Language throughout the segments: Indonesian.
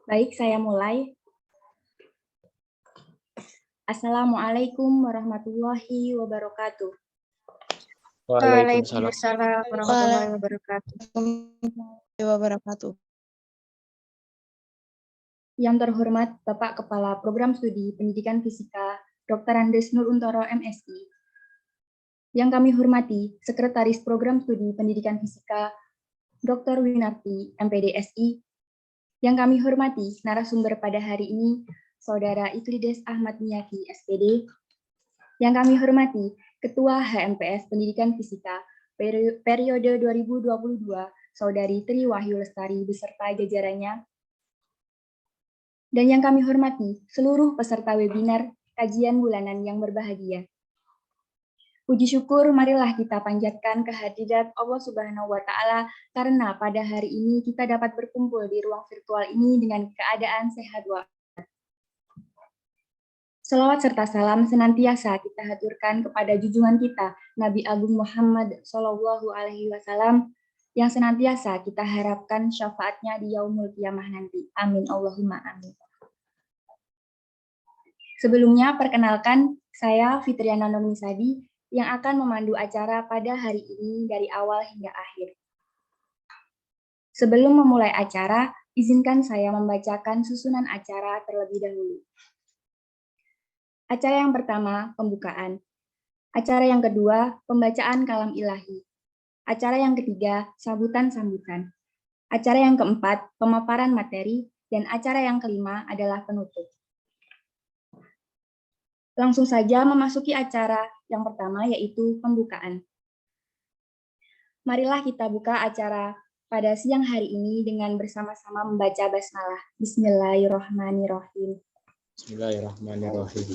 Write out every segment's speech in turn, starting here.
Baik, saya mulai. Assalamualaikum warahmatullahi wabarakatuh. Waalaikumsalam warahmatullahi wabarakatuh. Yang terhormat Bapak Kepala Program Studi Pendidikan Fisika, Dr. Andes Nuruntoro, MSI. Yang kami hormati Sekretaris Program Studi Pendidikan Fisika, Dr. Winarti, MPDSI. Yang kami hormati narasumber pada hari ini, Saudara Iklides Ahmad Miyaki, SPD. Yang kami hormati Ketua HMPS Pendidikan Fisika periode 2022, Saudari Tri Wahyu Lestari beserta jajarannya. Dan yang kami hormati seluruh peserta webinar kajian bulanan yang berbahagia. Puji syukur marilah kita panjatkan kehadirat Allah Subhanahu wa Ta'ala karena pada hari ini kita dapat berkumpul di ruang virtual ini dengan keadaan sehat walafiat. Selawat serta salam senantiasa kita haturkan kepada junjungan kita Nabi Agung Muhammad Shallallahu Alaihi Wasallam yang senantiasa kita harapkan syafaatnya di yaumul qiyamah nanti. Amin Allahumma amin. Sebelumnya perkenalkan saya Fitriana Nomisadi yang akan memandu acara pada hari ini dari awal hingga akhir. Sebelum memulai acara, izinkan saya membacakan susunan acara terlebih dahulu. Acara yang pertama, pembukaan. Acara yang kedua, pembacaan kalam ilahi. Acara yang ketiga, sambutan-sambutan. Acara yang keempat, pemaparan materi. Dan acara yang kelima adalah penutup. Langsung saja memasuki acara yang pertama, yaitu pembukaan. Marilah kita buka acara pada siang hari ini dengan bersama-sama membaca basmalah. Bismillahirrahmanirrahim. Bismillahirrahmanirrahim.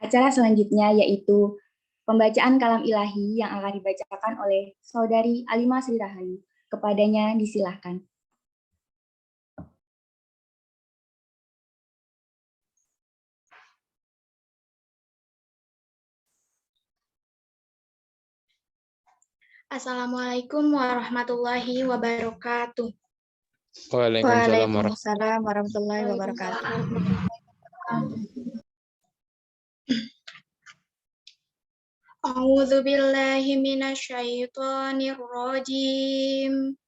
Acara selanjutnya yaitu pembacaan kalam ilahi yang akan dibacakan oleh Saudari Alimah Sri Rahayu. Kepadanya disilahkan. Assalamualaikum warahmatullahi wabarakatuh. Waalaikumsalam warahmatullahi wabarakatuh. A'udzu billahi minasyaitonir rajim.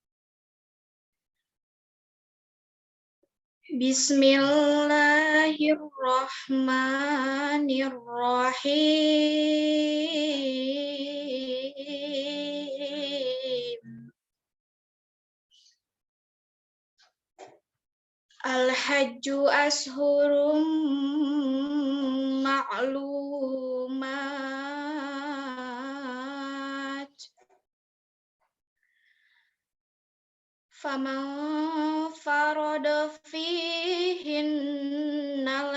Bismillahirrahmanirrahim. Al-hajju ashhurum ma'lumat. Faman farada fihinnal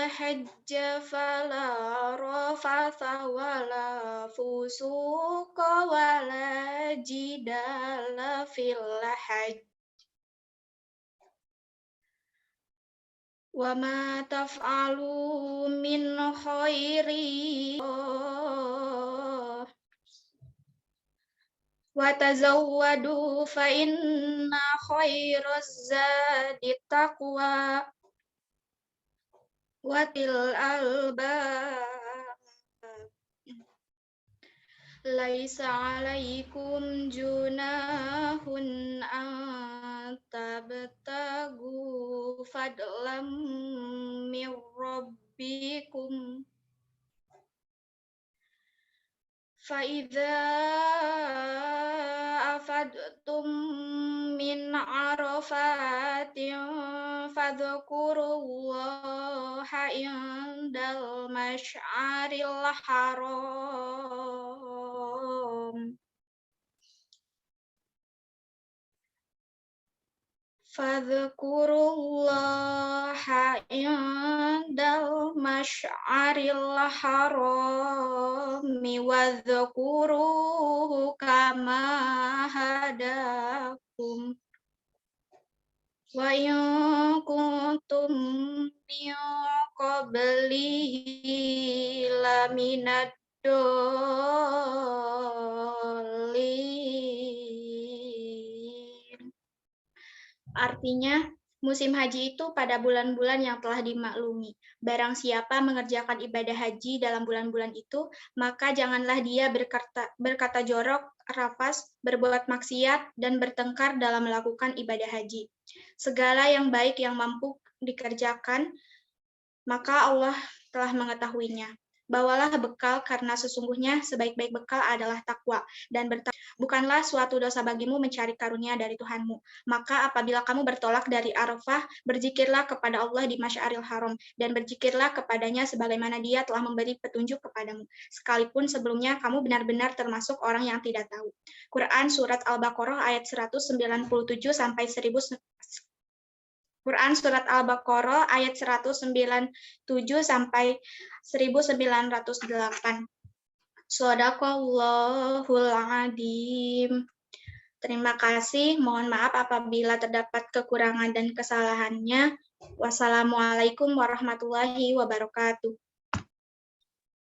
hajja fala rafatha wala fusuqa wala jidala fil hajj. Wa ma taf'alu min khairi wa tazawwadu fa inna khairaz zadi taqwa wa til albab. Laisa 'alaikum junahun an tabtagu fadlam mir rabbikum. Fa'idza afadtum min arafatin fadhkurullaha indal masy'aril haram. Fadhkurullaha indal masy'aril harami wadhkuruhu kama hadakum wa in kuntum min qablihi laminad dallin. Artinya, musim haji itu pada bulan-bulan yang telah dimaklumi. Barang siapa mengerjakan ibadah haji dalam bulan-bulan itu, maka janganlah dia berkata jorok, rafas, berbuat maksiat, dan bertengkar dalam melakukan ibadah haji. Segala yang baik yang mampu dikerjakan, maka Allah telah mengetahuinya. Bawalah bekal karena sesungguhnya sebaik-baik bekal adalah takwa dan bukanlah suatu dosa bagimu mencari karunia dari Tuhanmu. Maka apabila kamu bertolak dari Arafah, berzikirlah kepada Allah di Masyaril Haram dan berzikirlah kepadanya sebagaimana Dia telah memberi petunjuk kepadamu. Sekalipun sebelumnya kamu benar-benar termasuk orang yang tidak tahu. Quran surat Al-Baqarah ayat 197 sampai 1000 Quran Surat Al-Baqarah ayat 197 sampai 1908. Shadaqallahul Adzim. Terima kasih. Mohon maaf apabila terdapat kekurangan dan kesalahannya. Wassalamualaikum warahmatullahi wabarakatuh.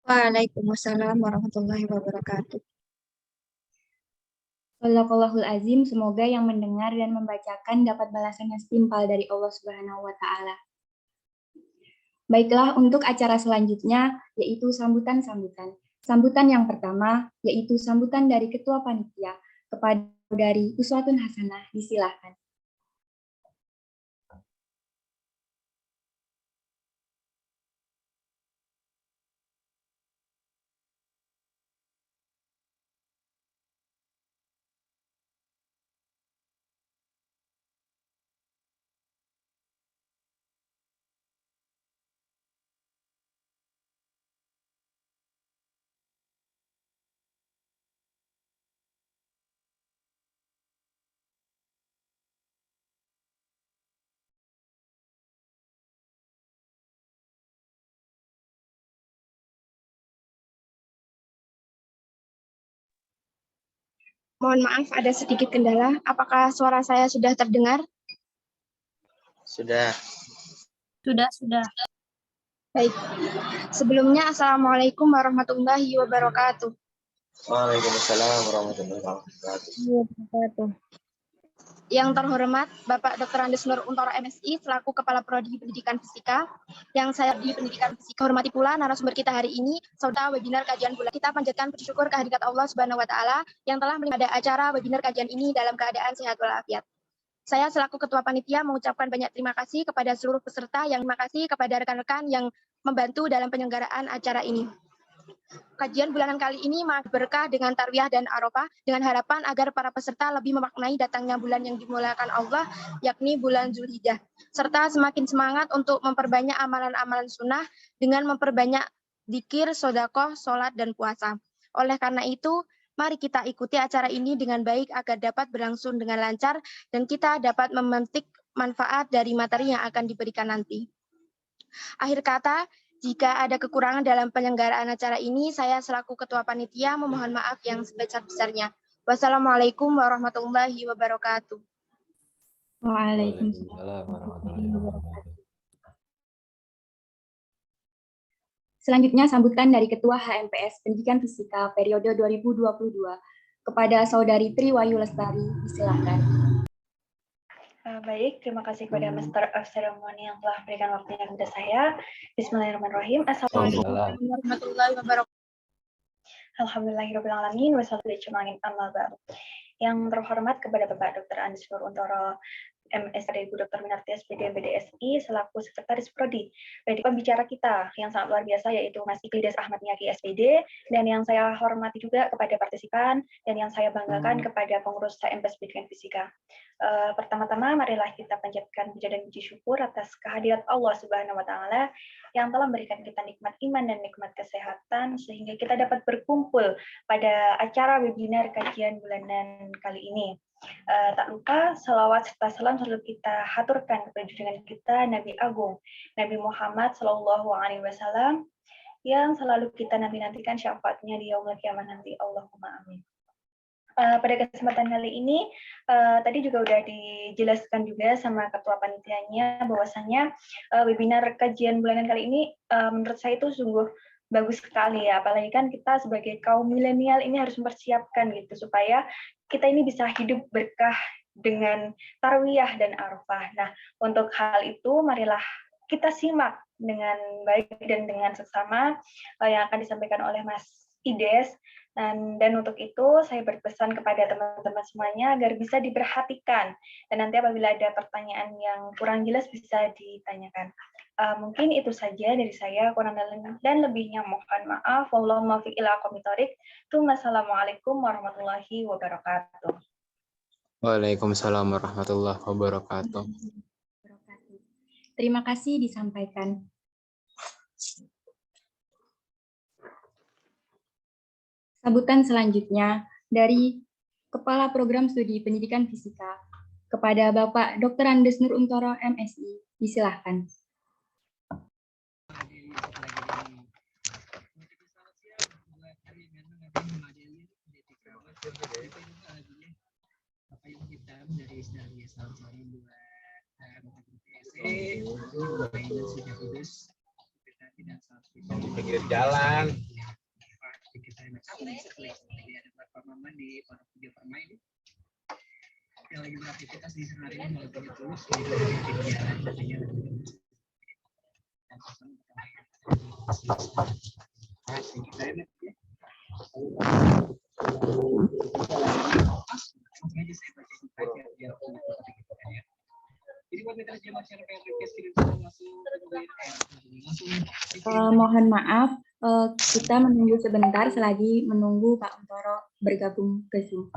Waalaikumsalam warahmatullahi wabarakatuh. Shadaqallahul Azim, semoga yang mendengar dan membacakan dapat balasan yang setimpal dari Allah Subhanahu wa Ta'ala. Baiklah, untuk acara selanjutnya yaitu sambutan-sambutan. Sambutan yang pertama yaitu sambutan dari Ketua Panitia kepada dari Uswatun Hasanah. Disilakan. Mohon maaf, ada sedikit kendala. Apakah suara saya sudah terdengar? Sudah. Sudah. Baik. Sebelumnya, Assalamualaikum warahmatullahi wabarakatuh. Waalaikumsalam warahmatullahi wabarakatuh. Yang terhormat Bapak Dr. Andes Nur Untoro MSI selaku Kepala Prodi Pendidikan Fisika, yang saya di Pendidikan Fisika. Hormati pula narasumber kita hari ini, saudara webinar kajian bulan. Kita panjatkan puji syukur kehadirat Allah Subhanahu wa Ta'ala yang telah melihat acara webinar kajian ini dalam keadaan sehat walafiat. Saya selaku Ketua Panitia mengucapkan banyak terima kasih kepada seluruh peserta, yang terima kasih kepada rekan-rekan yang membantu dalam penyelenggaraan acara ini. Kajian bulanan kali ini berkah dengan Tarwiyah dan Arafah dengan harapan agar para peserta lebih memaknai datangnya bulan yang dimuliakan Allah, yakni bulan Zulhijjah, serta semakin semangat untuk memperbanyak amalan-amalan sunnah dengan memperbanyak dzikir, sedekah, sholat, dan puasa. Oleh karena itu, mari kita ikuti acara ini dengan baik agar dapat berlangsung dengan lancar dan kita dapat memetik manfaat dari materi yang akan diberikan nanti. Akhir kata, jika ada kekurangan dalam penyelenggaraan acara ini, saya selaku Ketua Panitia memohon maaf yang sebesar-besarnya. Wassalamualaikum warahmatullahi wabarakatuh. Waalaikumsalam warahmatullahi wabarakatuh. Selanjutnya sambutan dari Ketua HMPS Pendidikan Fisika periode 2022 kepada Saudari Tri Wayu Lestari. Disilakan. Baik, terima kasih kepada Master of Ceremony yang telah memberikan waktunya kepada saya. Bismillahirrahmanirrahim. Assalamualaikum warahmatullahi wabarakatuh. Alhamdulillahirrahmanirrahim. Wassalamualaikum warahmatullahi wabarakatuh. Yang terhormat kepada Bapak Dr. Andes Nur Untoro MS dari Ibu Dr. Minarti SPD BDSI selaku Sekretaris Prodi. Dari pembicara kita yang sangat luar biasa yaitu Mas Iklides Ahmad Niyaki SPD, dan yang saya hormati juga kepada partisipan dan yang saya banggakan kepada pengurus HMPS Pendidikan Fisika. Pertama-tama marilah kita panjatkan puja dan puji syukur atas kehadirat Allah Subhanahu wa Ta'ala yang telah memberikan kita nikmat iman dan nikmat kesehatan sehingga kita dapat berkumpul pada acara webinar kajian bulanan kali ini. Tak lupa salawat serta salam selalu kita haturkan kepada junjungan kita Nabi Agung Nabi Muhammad SAW yang selalu kita nanti-nantikan syafaatnya di yaumul kiamah nanti. Allahumma amin. Pada kesempatan kali ini tadi juga udah dijelaskan juga sama ketua panitianya bahwasanya webinar kajian bulanan kali ini menurut saya itu sungguh bagus sekali ya, apalagi kan kita sebagai kaum milenial ini harus mempersiapkan gitu supaya kita ini bisa hidup berkah dengan Tarwiyah dan Arafah. Nah, untuk hal itu marilah kita simak dengan baik dan dengan seksama yang akan disampaikan oleh Mas Ides. Dan untuk itu saya berpesan kepada teman-teman semuanya agar bisa diperhatikan dan nanti apabila ada pertanyaan yang kurang jelas bisa ditanyakan. Mungkin itu saja dari saya, kurang dan lebihnya mohon maaf. Wallahu muwaffiq ila aqwamit thoriq. Wassalamualaikum warahmatullahi wabarakatuh. Waalaikumsalam warahmatullahi wabarakatuh. Terima kasih disampaikan. Sambutan selanjutnya dari Kepala Program Studi Pendidikan Fisika kepada Bapak Dr. Andes Nur Untoro, MSI. Disilahkan. Pinggir jalan. Yang lagi beraktivitas di hari ini mulai tulus Mohon maaf, kita menunggu sebentar selagi menunggu Pak Untoro bergabung ke Zoom.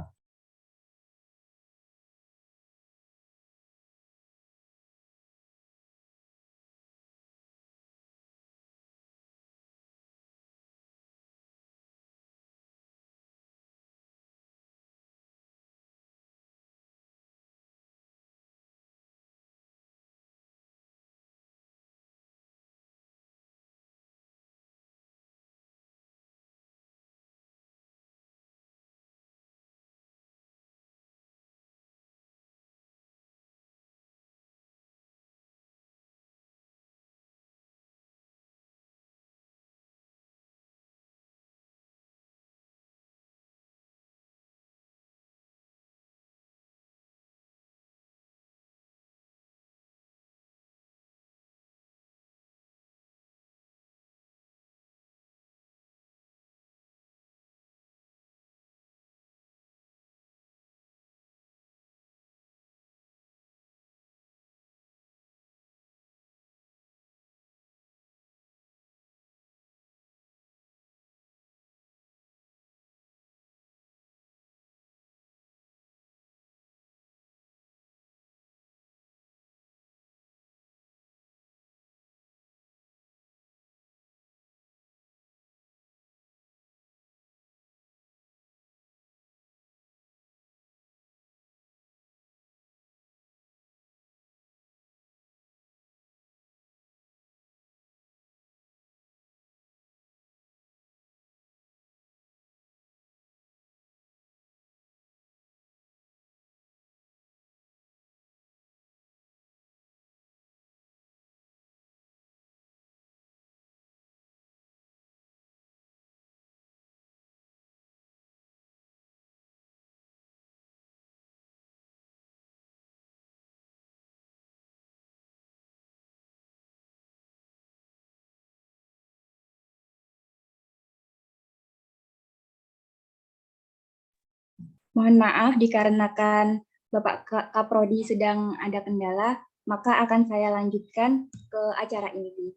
Mohon maaf, dikarenakan Bapak Kaprodi sedang ada kendala, maka akan saya lanjutkan ke acara inti.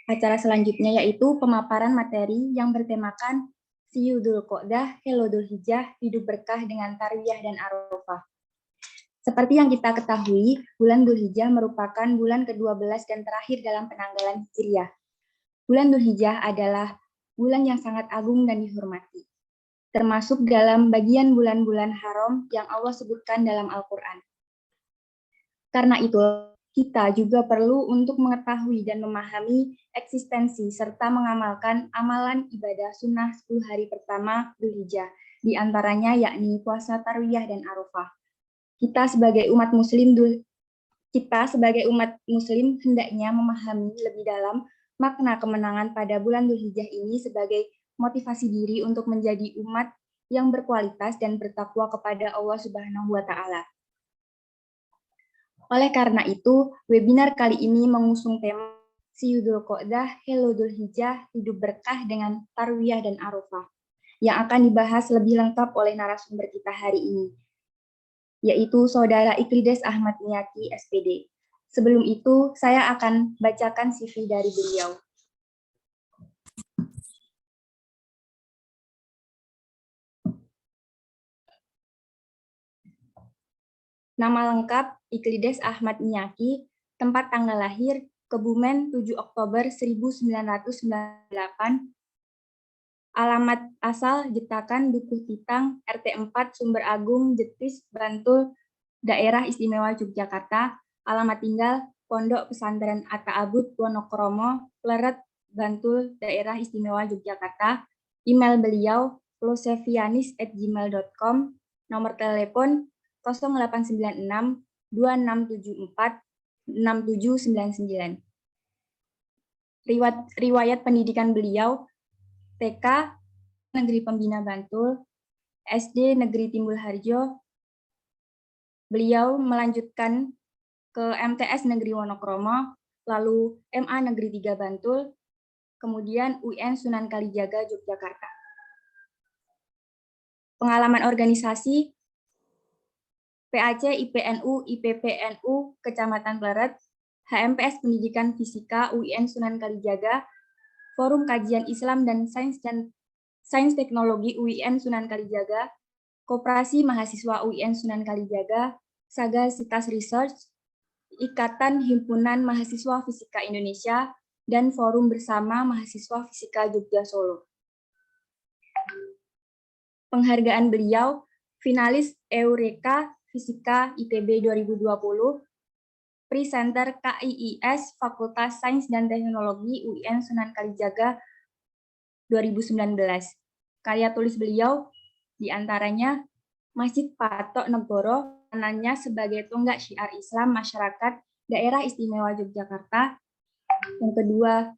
Acara selanjutnya yaitu pemaparan materi yang bertemakan Siyudul Qodah, Helodul Hijjah, hidup berkah dengan Tarwiyah dan Arafah. Seperti yang kita ketahui, bulan Dzulhijjah merupakan bulan ke-12 dan terakhir dalam penanggalan Hijriah. Bulan Dzulhijjah adalah bulan yang sangat agung dan dihormati, termasuk dalam bagian bulan-bulan haram yang Allah sebutkan dalam Al-Quran. Karena itu, kita juga perlu untuk mengetahui dan memahami eksistensi serta mengamalkan amalan ibadah sunnah 10 hari pertama Dzulhijjah, di antaranya yakni puasa Tarwiyah dan Arafah. Kita sebagai umat muslim hendaknya memahami lebih dalam makna kemenangan pada bulan Dzulhijjah ini sebagai motivasi diri untuk menjadi umat yang berkualitas dan bertakwa kepada Allah Subhanahu wa Ta'ala. Oleh karena itu, webinar kali ini mengusung tema Siyudul Qodah, Heludul Hijjah, Hidup Berkah dengan Tarwiyah dan Arafah, yang akan dibahas lebih lengkap oleh narasumber kita hari ini, yaitu Saudara Iklides Ahmad Niyaki, SPD. Sebelum itu, saya akan bacakan CV dari beliau. Nama lengkap Iklides Ahmad Niyaki, tempat tanggal lahir Kebumen 7 Oktober 1998, alamat asal Jetakan Dukuh Titang, RT 4 Sumber Agung, Jetis, Bantul, Daerah Istimewa Yogyakarta, alamat tinggal Pondok Pesantren Atta Abud, Wonokromo, Pleret, Bantul, Daerah Istimewa Yogyakarta, email beliau losevianis@gmail.com, nomor telepon 0896 2674 6799. Riwayat pendidikan beliau TK Negeri Pembina Bantul, SD Negeri Timbul Harjo. Beliau melanjutkan ke MTS Negeri Wonokromo, lalu MA Negeri 3 Bantul, kemudian UN Sunan Kalijaga Yogyakarta. Pengalaman organisasi PAC IPNU IPPNU Kecamatan Pleret, HMPS Pendidikan Fisika UIN Sunan Kalijaga, Forum Kajian Islam dan Sains Teknologi UIN Sunan Kalijaga, Koperasi Mahasiswa UIN Sunan Kalijaga, Saga Sitas Research, Ikatan Himpunan Mahasiswa Fisika Indonesia, dan Forum Bersama Mahasiswa Fisika Jogja Solo. Penghargaan beliau, finalis Eureka Fisika ITB 2020, Presenter KIIS Fakultas Sains dan Teknologi UIN Sunan Kalijaga 2019. Karya tulis beliau diantaranya Masjid Patok Negoro, peranannya sebagai tonggak syiar Islam masyarakat Daerah Istimewa Yogyakarta. Yang kedua,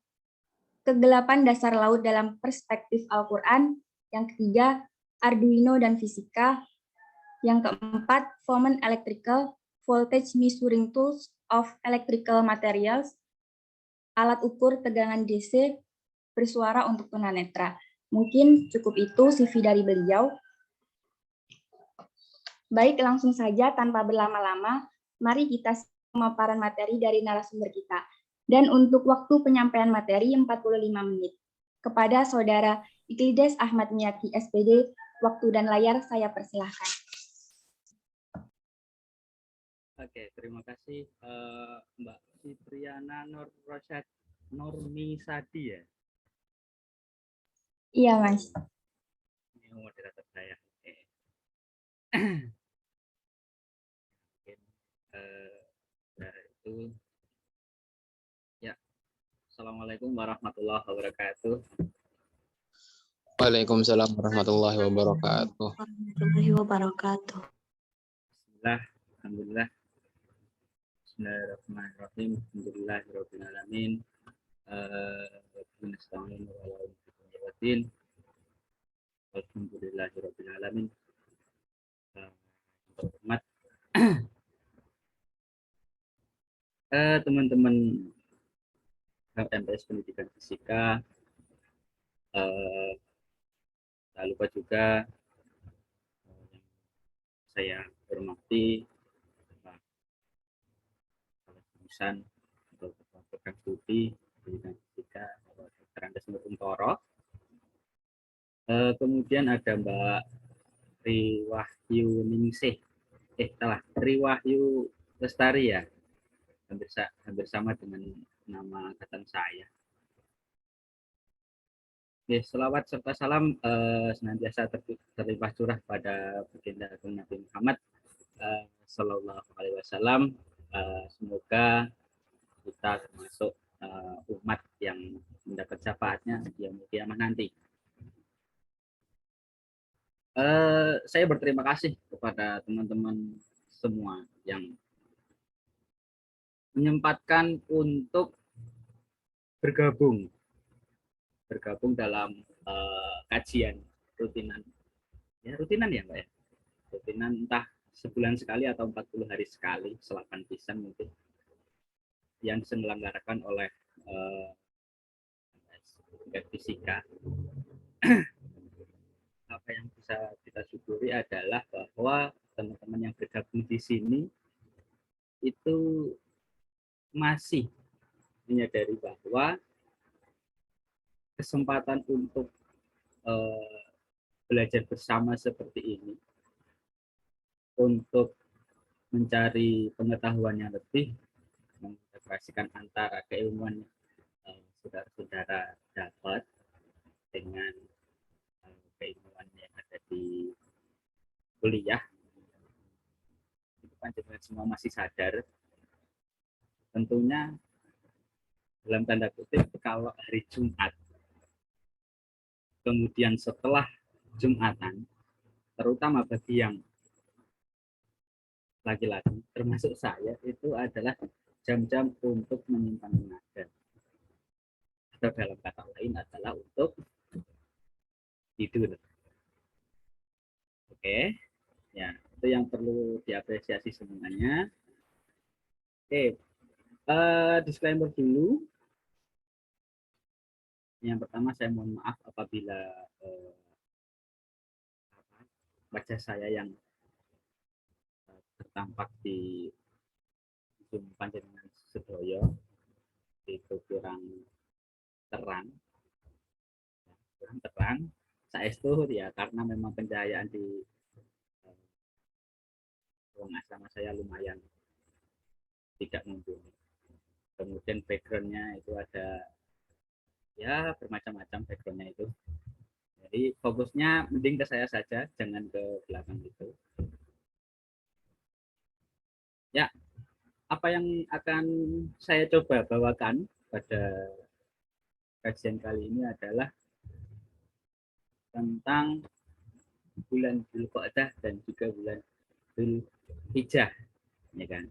Kegelapan Dasar Laut dalam Perspektif Al-Quran. Yang ketiga, Arduino dan Fisika. Yang keempat, Fomen Electrical, Voltage Measuring Tools of Electrical Materials, alat ukur tegangan DC, bersuara untuk tunanetra. Mungkin cukup itu CV dari beliau. Baik, langsung saja tanpa berlama-lama, mari kita pemaparan materi dari narasumber kita. Dan untuk waktu penyampaian materi 45 menit. Kepada Saudara Iklides Ahmad Niyaki, SPD, waktu dan layar saya persilahkan. Oke, terima kasih Mbak Fitriana Nurmisadi ya. Iya, Mas. Ini moderator saya. Oke. Mungkin dari itu ya. Assalamualaikum warahmatullahi wabarakatuh. Waalaikumsalam warahmatullahi wabarakatuh. Warahmatullahi wabarakatuh. Bismillah, alhamdulillah. Bismillahirrahmanirrahim. Alhamdulillahirabbil alamin. Alhamdulillahirabbil alamin. Hormat teman-teman HMPS Pendidikan Fisika, tak lupa juga saya hormati jurusan atau program studi pendidikan fisika Dr. Andes Nur Untoro. Kemudian ada Mbak Triwahyu Ningsih, Triwahyu Lestari ya, hampir sama dengan nama angkatan saya. Oke, selawat serta salam senantiasa terlimpah curah pada baginda Agung Nabi Muhammad Sallallahu Alaihi Wasallam. Semoga kita termasuk umat yang mendapat syafaatnya di yaumul qiyamah nanti. Saya berterima kasih kepada teman-teman semua yang menyempatkan untuk bergabung dalam kajian rutinan. Ya, rutinan ya, Mbak ya. Rutinan entah sebulan sekali atau 40 hari sekali, selapan pisan mungkin, yang diselenggarakan oleh fisika. Apa yang bisa kita syukuri adalah bahwa teman-teman yang bergabung di sini itu masih menyadari bahwa kesempatan untuk belajar bersama seperti ini, untuk mencari pengetahuan yang lebih, mengintegrasikan antara keilmuan saudara-saudara dapat dengan keilmuan yang ada di kuliah, itu panjenengan semua masih sadar. Tentunya dalam tanda kutip, kalau hari Jumat, kemudian setelah Jumatan, terutama bagi yang laki-laki, termasuk saya, itu adalah jam-jam untuk menyimpan tenaga. Atau dalam kata lain adalah untuk tidur. Oke, ya itu yang perlu diapresiasi semuanya. Oke, disclaimer dulu. Yang pertama, saya mohon maaf apabila wajah saya yang tertampak di Zoom panjenengan sedoyo itu kurang terang, saestu ya, karena memang pencahayaan di ruang asrama saya lumayan tidak mumpuni. Kemudian backgroundnya itu ada ya bermacam-macam backgroundnya itu. Jadi fokusnya mending ke saya saja, jangan ke belakang itu. Ya, apa yang akan saya coba bawakan pada kajian kali ini adalah tentang bulan Dzulqa'dah dan juga bulan Dzulhijjah, ya kan.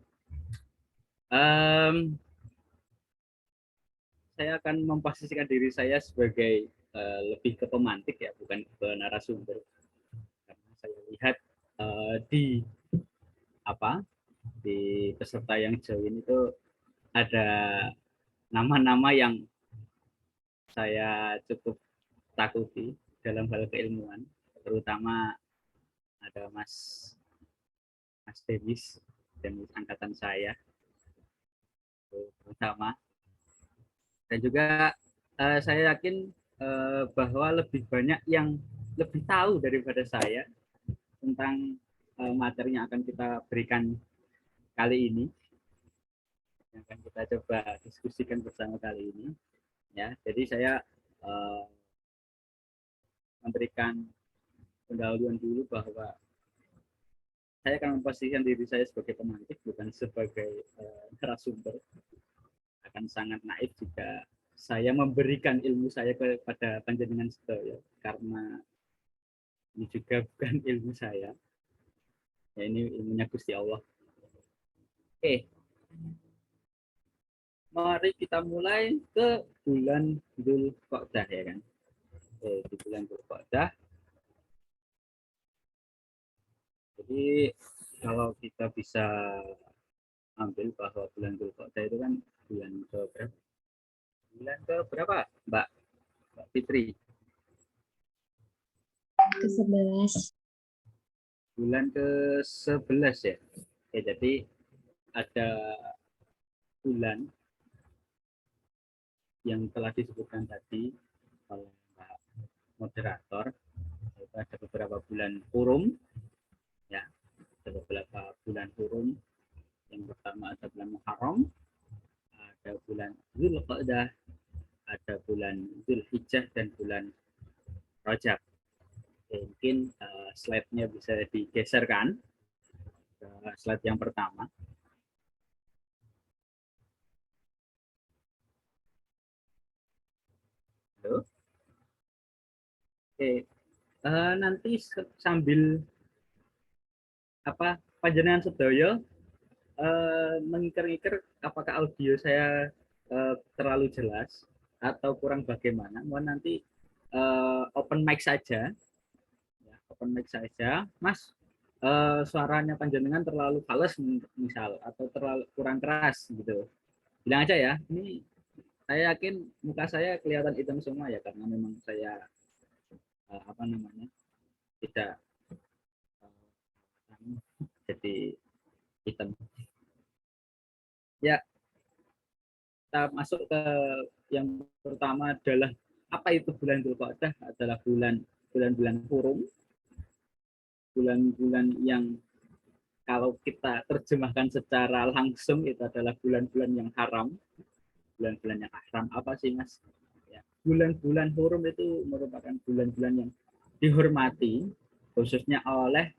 Saya akan memposisikan diri saya sebagai lebih ke pemantik ya, bukan ke narasumber, karena saya lihat di peserta yang join itu ada nama-nama yang saya cukup takuti dalam hal keilmuan, terutama ada Mas Demis angkatan saya terutama, dan juga saya yakin bahwa lebih banyak yang lebih tahu daripada saya tentang materi yang akan kita berikan kali ini, yang akan kita coba diskusikan bersama kali ini. Ya, jadi saya memberikan pendahuluan dulu bahwa saya akan memposisikan diri saya sebagai pemantik, bukan sebagai narasumber. Akan sangat naif jika saya memberikan ilmu saya kepada panjenengan sedaya, karena ini juga bukan ilmu saya. Ya, ini ilmunya Gusti Allah. Oke. Mari kita mulai ke bulan Dzulqa'dah, ya kan. Di bulan Dzulqa'dah. Jadi kalau kita bisa ambil bahwa bulan Dzulqa'dah itu kan bulan ke berapa? Bulan ke berapa, Mbak Fitri? Ke-11. Bulan ke-11 ya. Oke, jadi ada bulan yang telah disebutkan tadi oleh Pak moderator, itu ada beberapa bulan hurum, ya, ada beberapa bulan hurum. Yang pertama ada bulan Muharram, ada bulan Dzulqa'dah, ada bulan Dzulhijjah, dan bulan Rajab. Mungkin slide-nya bisa digeserkan ke slide yang pertama. Halo. Oke, nanti sambil panjenengan sedaya mengikir-ngikir apakah audio saya terlalu jelas atau kurang bagaimana, mohon nanti open mic saja, ya, open mic saja, Mas. Suaranya panjenengan terlalu halus misal atau terlalu kurang keras gitu, bilang aja ya. Ini saya yakin muka saya kelihatan hitam semua ya, karena memang saya apa namanya tidak jadi hitam ya. Kita masuk ke yang pertama adalah apa itu bulan Dzulqa'dah. Adalah bulan-bulan hurum, bulan-bulan yang kalau kita terjemahkan secara langsung itu adalah bulan-bulan yang haram. Bulan-bulan yang haram apa sih, Mas? Ya, bulan-bulan hurum itu merupakan bulan-bulan yang dihormati khususnya oleh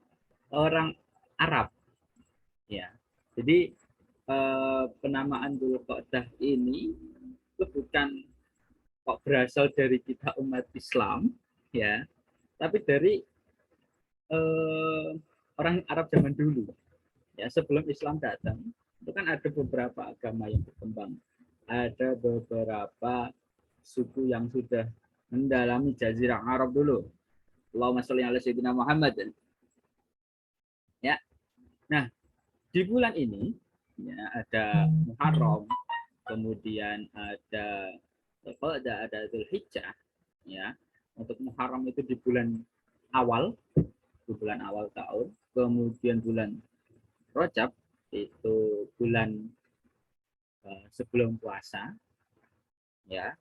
orang Arab. Ya, jadi penamaan Dzulqa'dah ini itu bukan kok berasal dari kita umat Islam, ya, tapi dari orang Arab zaman dulu. Ya, sebelum Islam datang, itu kan ada beberapa agama yang berkembang. Ada beberapa suku yang sudah mendalami Jazirah Arab dulu. Allahumma sholli ala sayyidina Muhammad. Ya. Nah, di bulan ini ya, ada Muharram, kemudian ada Dzulqa'dah, ada Dzulhijjah. Ya. Untuk Muharram itu di bulan awal tahun, kemudian bulan Rajab itu bulan sebelum puasa, ya.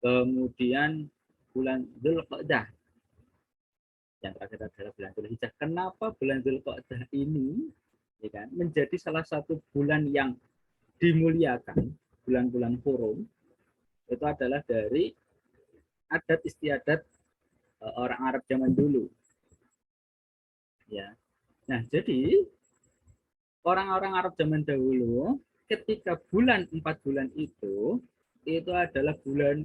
Kemudian bulan Dzulqa'dah yang terakhir adalah bulan Dzulhijjah. Kenapa bulan Dzulqa'dah ini ya kan, menjadi salah satu bulan yang dimuliakan, bulan-bulan hurum, itu adalah dari adat istiadat orang Arab zaman dulu. Ya. Nah, jadi orang-orang Arab zaman dahulu ketika 4 bulan itu adalah bulan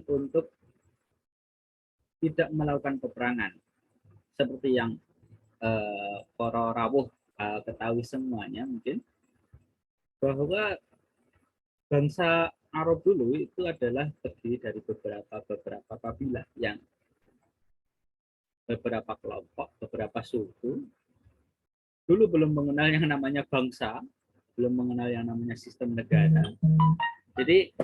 untuk tidak melakukan peperangan. Seperti yang para rawuh ketahui semuanya mungkin, bahwa bangsa Arab dulu itu adalah terdiri dari beberapa kabilah, yang beberapa kelompok, beberapa suku. Dulu belum mengenal yang namanya bangsa, belum mengenal yang namanya sistem negara. Jadi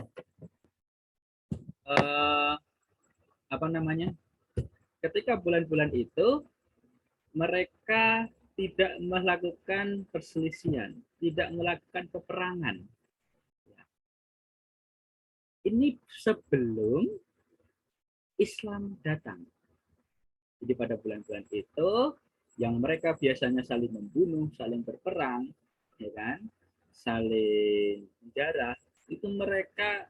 apa namanya? Ketika bulan-bulan itu mereka tidak melakukan perselisihan, tidak melakukan peperangan. Ini sebelum Islam datang. Jadi pada bulan-bulan itu yang mereka biasanya saling membunuh, saling berperang, ya kan, saling menjarah, itu mereka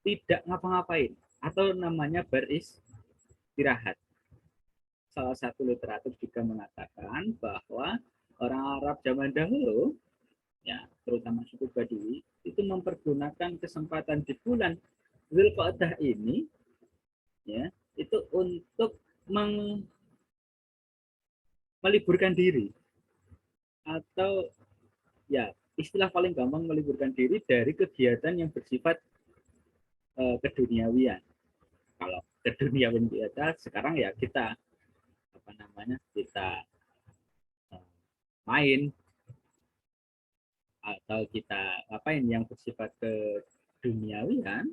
tidak ngapa-ngapain atau namanya beristirahat. Salah satu literatur juga mengatakan bahwa orang Arab zaman dahulu, ya terutama suku Badui, itu mempergunakan kesempatan di bulan Dzulqa'dah ini, ya, itu untuk meliburkan diri, atau ya istilah paling gampang meliburkan diri dari kegiatan yang bersifat keduniawian. Kalau keduniawian kita sekarang ya kita apa namanya, kita main atau kita apain yang bersifat keduniawian,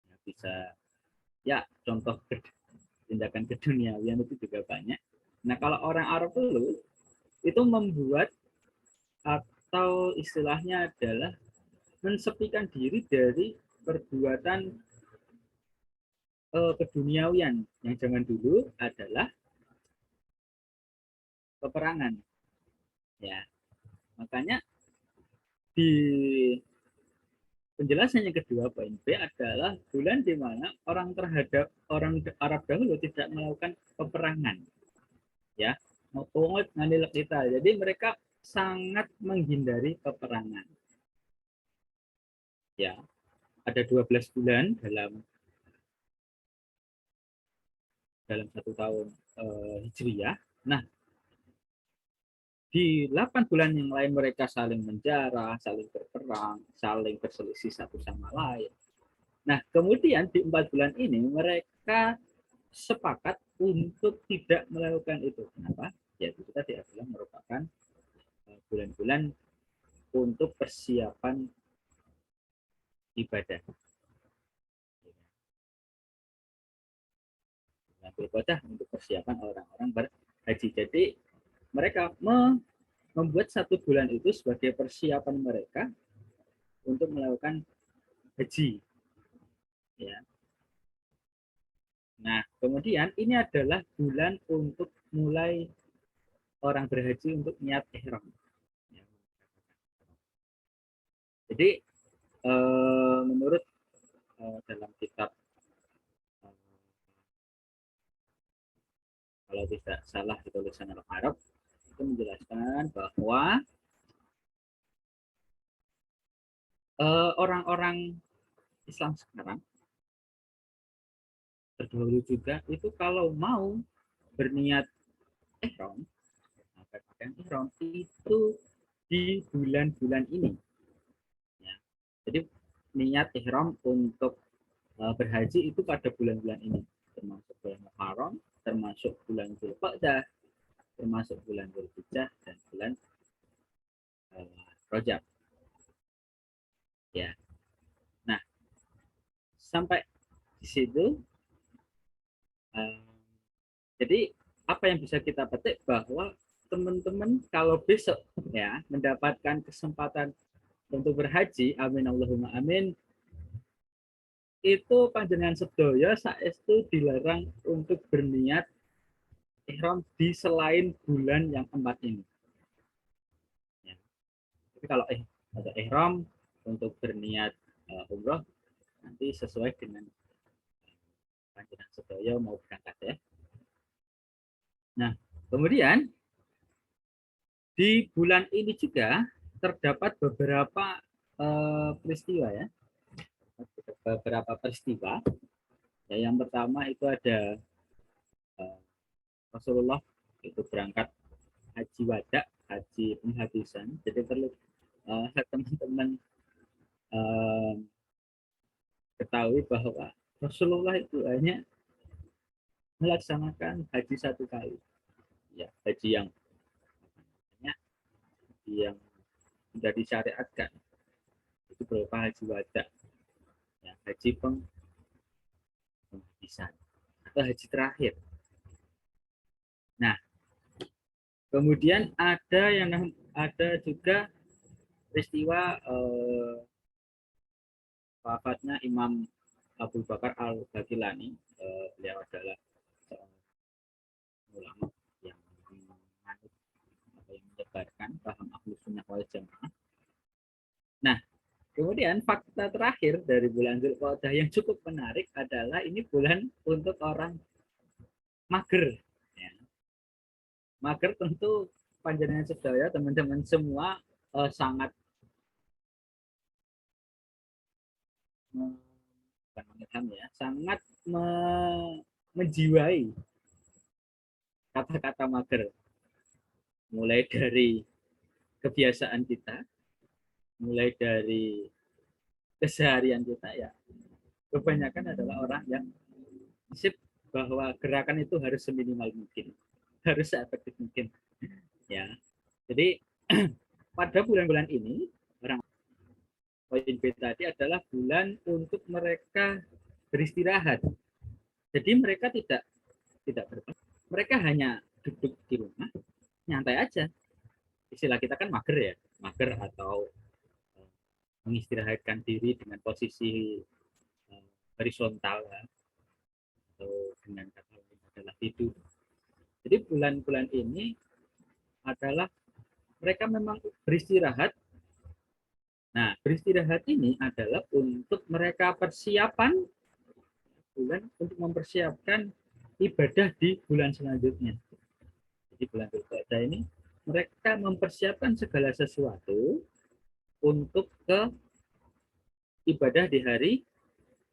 ya bisa ya contoh tindakan keduniawian itu juga banyak. Nah, kalau orang Arab dulu itu membuat atau istilahnya adalah mensepikan diri dari perbuatan keduniawian yang zaman dulu adalah peperangan. Ya, makanya di penjelasan yang kedua, poin B, adalah bulan di mana orang Arab dahulu tidak melakukan peperangan. Ya, pungut nganil kita. Jadi mereka sangat menghindari peperangan. Ya, ada 12 bulan dalam 1 tahun Hijriyah. Nah, di 8 bulan yang lain mereka saling menjarah, saling berperang, saling berselisih satu sama lain. Nah, kemudian di 4 bulan ini mereka sepakat untuk tidak melakukan itu. Kenapa? Yaitu tadi adalah merupakan bulan-bulan untuk persiapan ibadah. Beribadah untuk persiapan orang-orang berhaji. Jadi mereka membuat 1 bulan itu sebagai persiapan mereka untuk melakukan haji. Ya. Nah, kemudian ini adalah bulan untuk mulai orang berhaji untuk niat ihram. Ya. Jadi menurut dalam kitab kalau tidak salah di tulisan Arab itu menjelaskan bahwa orang-orang Islam sekarang terdahulu juga itu kalau mau berniat ihram, pakaian ihram itu di bulan-bulan ini. Ya. Jadi niat ihram untuk berhaji itu pada bulan-bulan ini, termasuk bulan Muharram, termasuk bulan Dzulqa'dah, termasuk bulan Dzulhijjah dan bulan Rajab. Ya. Nah, sampai di situ jadi apa yang bisa kita petik bahwa teman-teman kalau besok ya mendapatkan kesempatan untuk berhaji, amin Allahumma amin, itu panjenengan sedaya saestu dilarang untuk berniat ihram di selain bulan yang 4 ini. Ya. Tapi kalau ada ihram untuk berniat umroh nanti sesuai dengan panjenengan sedaya mau berangkat ya. Nah, kemudian di bulan ini juga terdapat beberapa peristiwa ya. Beberapa peristiwa. Ya, yang pertama itu ada Rasulullah itu berangkat haji wada, haji penghabisan. Jadi perlu teman-teman ketahui bahwa Rasulullah itu hanya melaksanakan haji 1 kali. Ya, haji yang sudah disyariatkan itu berupa haji wada, ya, haji penghabisan atau haji terakhir. Nah, kemudian ada juga peristiwa wafatnya Imam Abu Bakar Al-Bagillani. Beliau adalah seorang ulama yang menyebarkan paham Ahlus Sunnah wal Jamaah. Nah, kemudian fakta terakhir dari bulan Dzulqa'dah yang cukup menarik adalah ini bulan untuk orang mager. Ya. Mager tentu panjenengan sedaya teman-teman semua sangat sangat menjiwai kata-kata mager, mulai dari kebiasaan kita, mulai dari keseharian kita ya, kebanyakan adalah orang yang prinsip bahwa gerakan itu harus seminimal mungkin, harus seefektif mungkin. Ya, jadi pada bulan-bulan ini orang poin B tadi adalah bulan untuk mereka beristirahat. Jadi mereka tidak mereka hanya duduk di rumah, nyantai aja. Istilah kita kan mager ya, mager atau mengistirahatkan diri dengan posisi horizontal ya, atau dengan kata lain adalah tidur. Jadi bulan-bulan ini adalah mereka memang beristirahat. Nah, beristirahat ini adalah untuk mereka persiapan bulan untuk mempersiapkan ibadah di bulan selanjutnya. Jadi bulan Dzulqa'dah ini mereka mempersiapkan segala sesuatu untuk ke ibadah di hari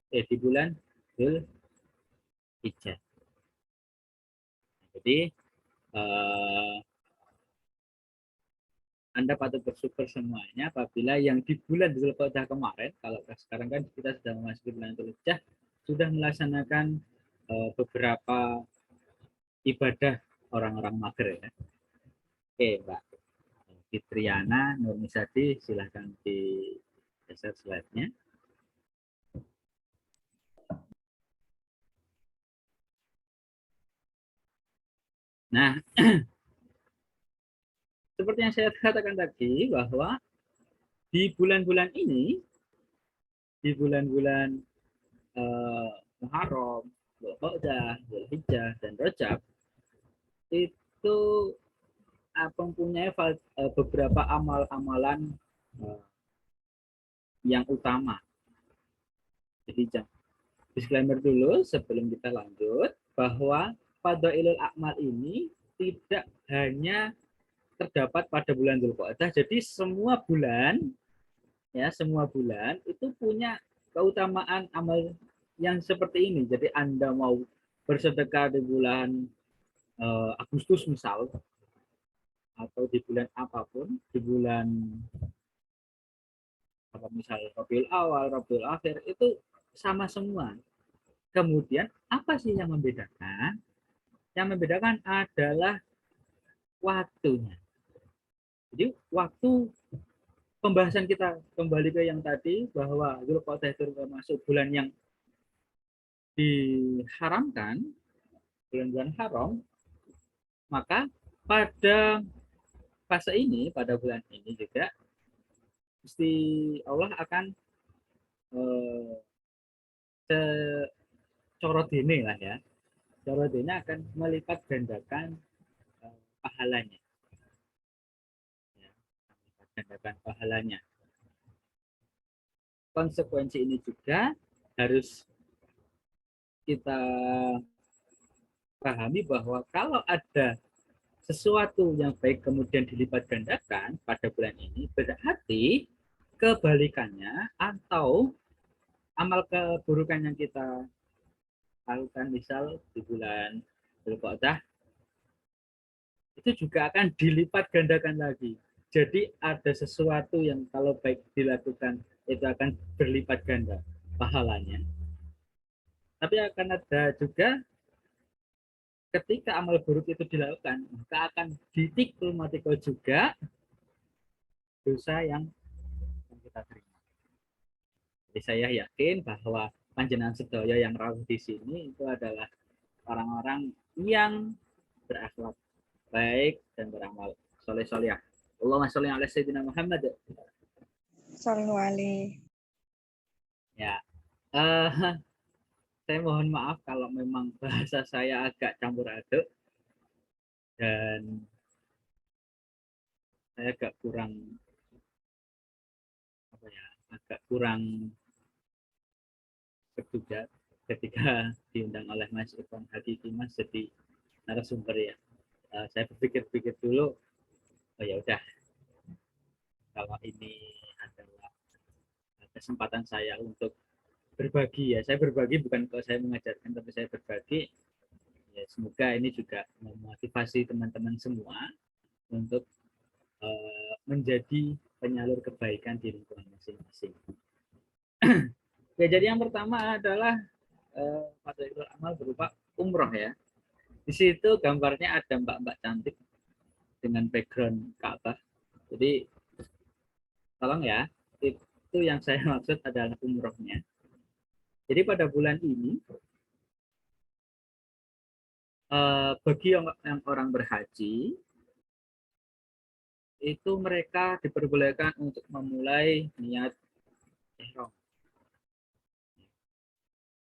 di bulan Dzulhijjah. Jadi Anda patut bersyukur semuanya apabila yang di bulan Dzulqa'dah kemarin, kalau sekarang kan kita sudah memasuki bulan Dzulhijjah, sudah melaksanakan beberapa ibadah orang-orang Maghrib ya. Oke, Mbak Fitriana Nurnisadi, silahkan digeser slide-nya. Nah, seperti yang saya katakan tadi, bahwa di bulan-bulan ini, di bulan-bulan Muharram, Dzulqa'dah, Dzulhijjah, dan Rajab, itu mempunyai beberapa amal-amalan yang utama. Jadi disclaimer dulu sebelum kita lanjut, bahwa Fadhailul A'mal ini tidak hanya terdapat pada bulan Dzulqa'dah. Jadi semua bulan, ya semua bulan itu punya keutamaan amal yang seperti ini. Jadi Anda mau bersedekah di bulan Agustus misal, atau di bulan apapun, di bulan apa misalnya Rabiul Awal, Rabiul Akhir, itu sama semua. Kemudian apa sih yang membedakan? Yang membedakan adalah waktunya. Jadi waktu pembahasan kita kembali ke yang tadi, bahwa Dzulqa'dah itu termasuk bulan yang diharamkan, bulan-bulan haram, maka pada fase ini, pada bulan ini juga, Gusti Allah akan corodene lah ya, corodene akan melipat gandakan pahalanya, ya, melipat gandakan pahalanya. Konsekuensi ini juga harus kita pahami, bahwa kalau ada sesuatu yang baik kemudian dilipat gandakan pada bulan ini, berarti kebalikannya atau amal keburukan yang kita lakukan misal di bulan Dzulqa'dah itu juga akan dilipat gandakan lagi. Jadi ada sesuatu yang kalau baik dilakukan itu akan berlipat ganda pahalanya. Tapi akan ada juga ketika amal buruk itu dilakukan, maka akan ditikul matikul juga dosa yang kita terima. Jadi saya yakin bahwa panjenengan sedaya yang rawuh di sini itu adalah orang-orang yang berakhlak baik dan beramal soleh-soleh. Allahumma sholli ala sayyidina Muhammad. Sallu alaihi. Ya, saya mohon maaf kalau memang bahasa saya agak campur aduk dan saya agak kurang agak kurang bertugas ketika diundang oleh Mas Irfan Hakiki Mas jadi narasumber ya. Saya berpikir-pikir dulu, oh ya udah, kalau ini adalah kesempatan saya untuk berbagi ya, saya berbagi bukan kalau saya mengajarkan, tapi saya berbagi. Ya, semoga ini juga memotivasi teman-teman semua untuk menjadi penyalur kebaikan di lingkungan masing-masing. Ya, jadi yang pertama adalah Fadhailul Amal berupa umroh ya. Di situ gambarnya ada mbak-mbak cantik dengan background Ka'bah. Jadi tolong ya, itu yang saya maksud adalah umrohnya. Jadi pada bulan ini bagi yang orang berhaji itu mereka diperbolehkan untuk memulai niat ihram.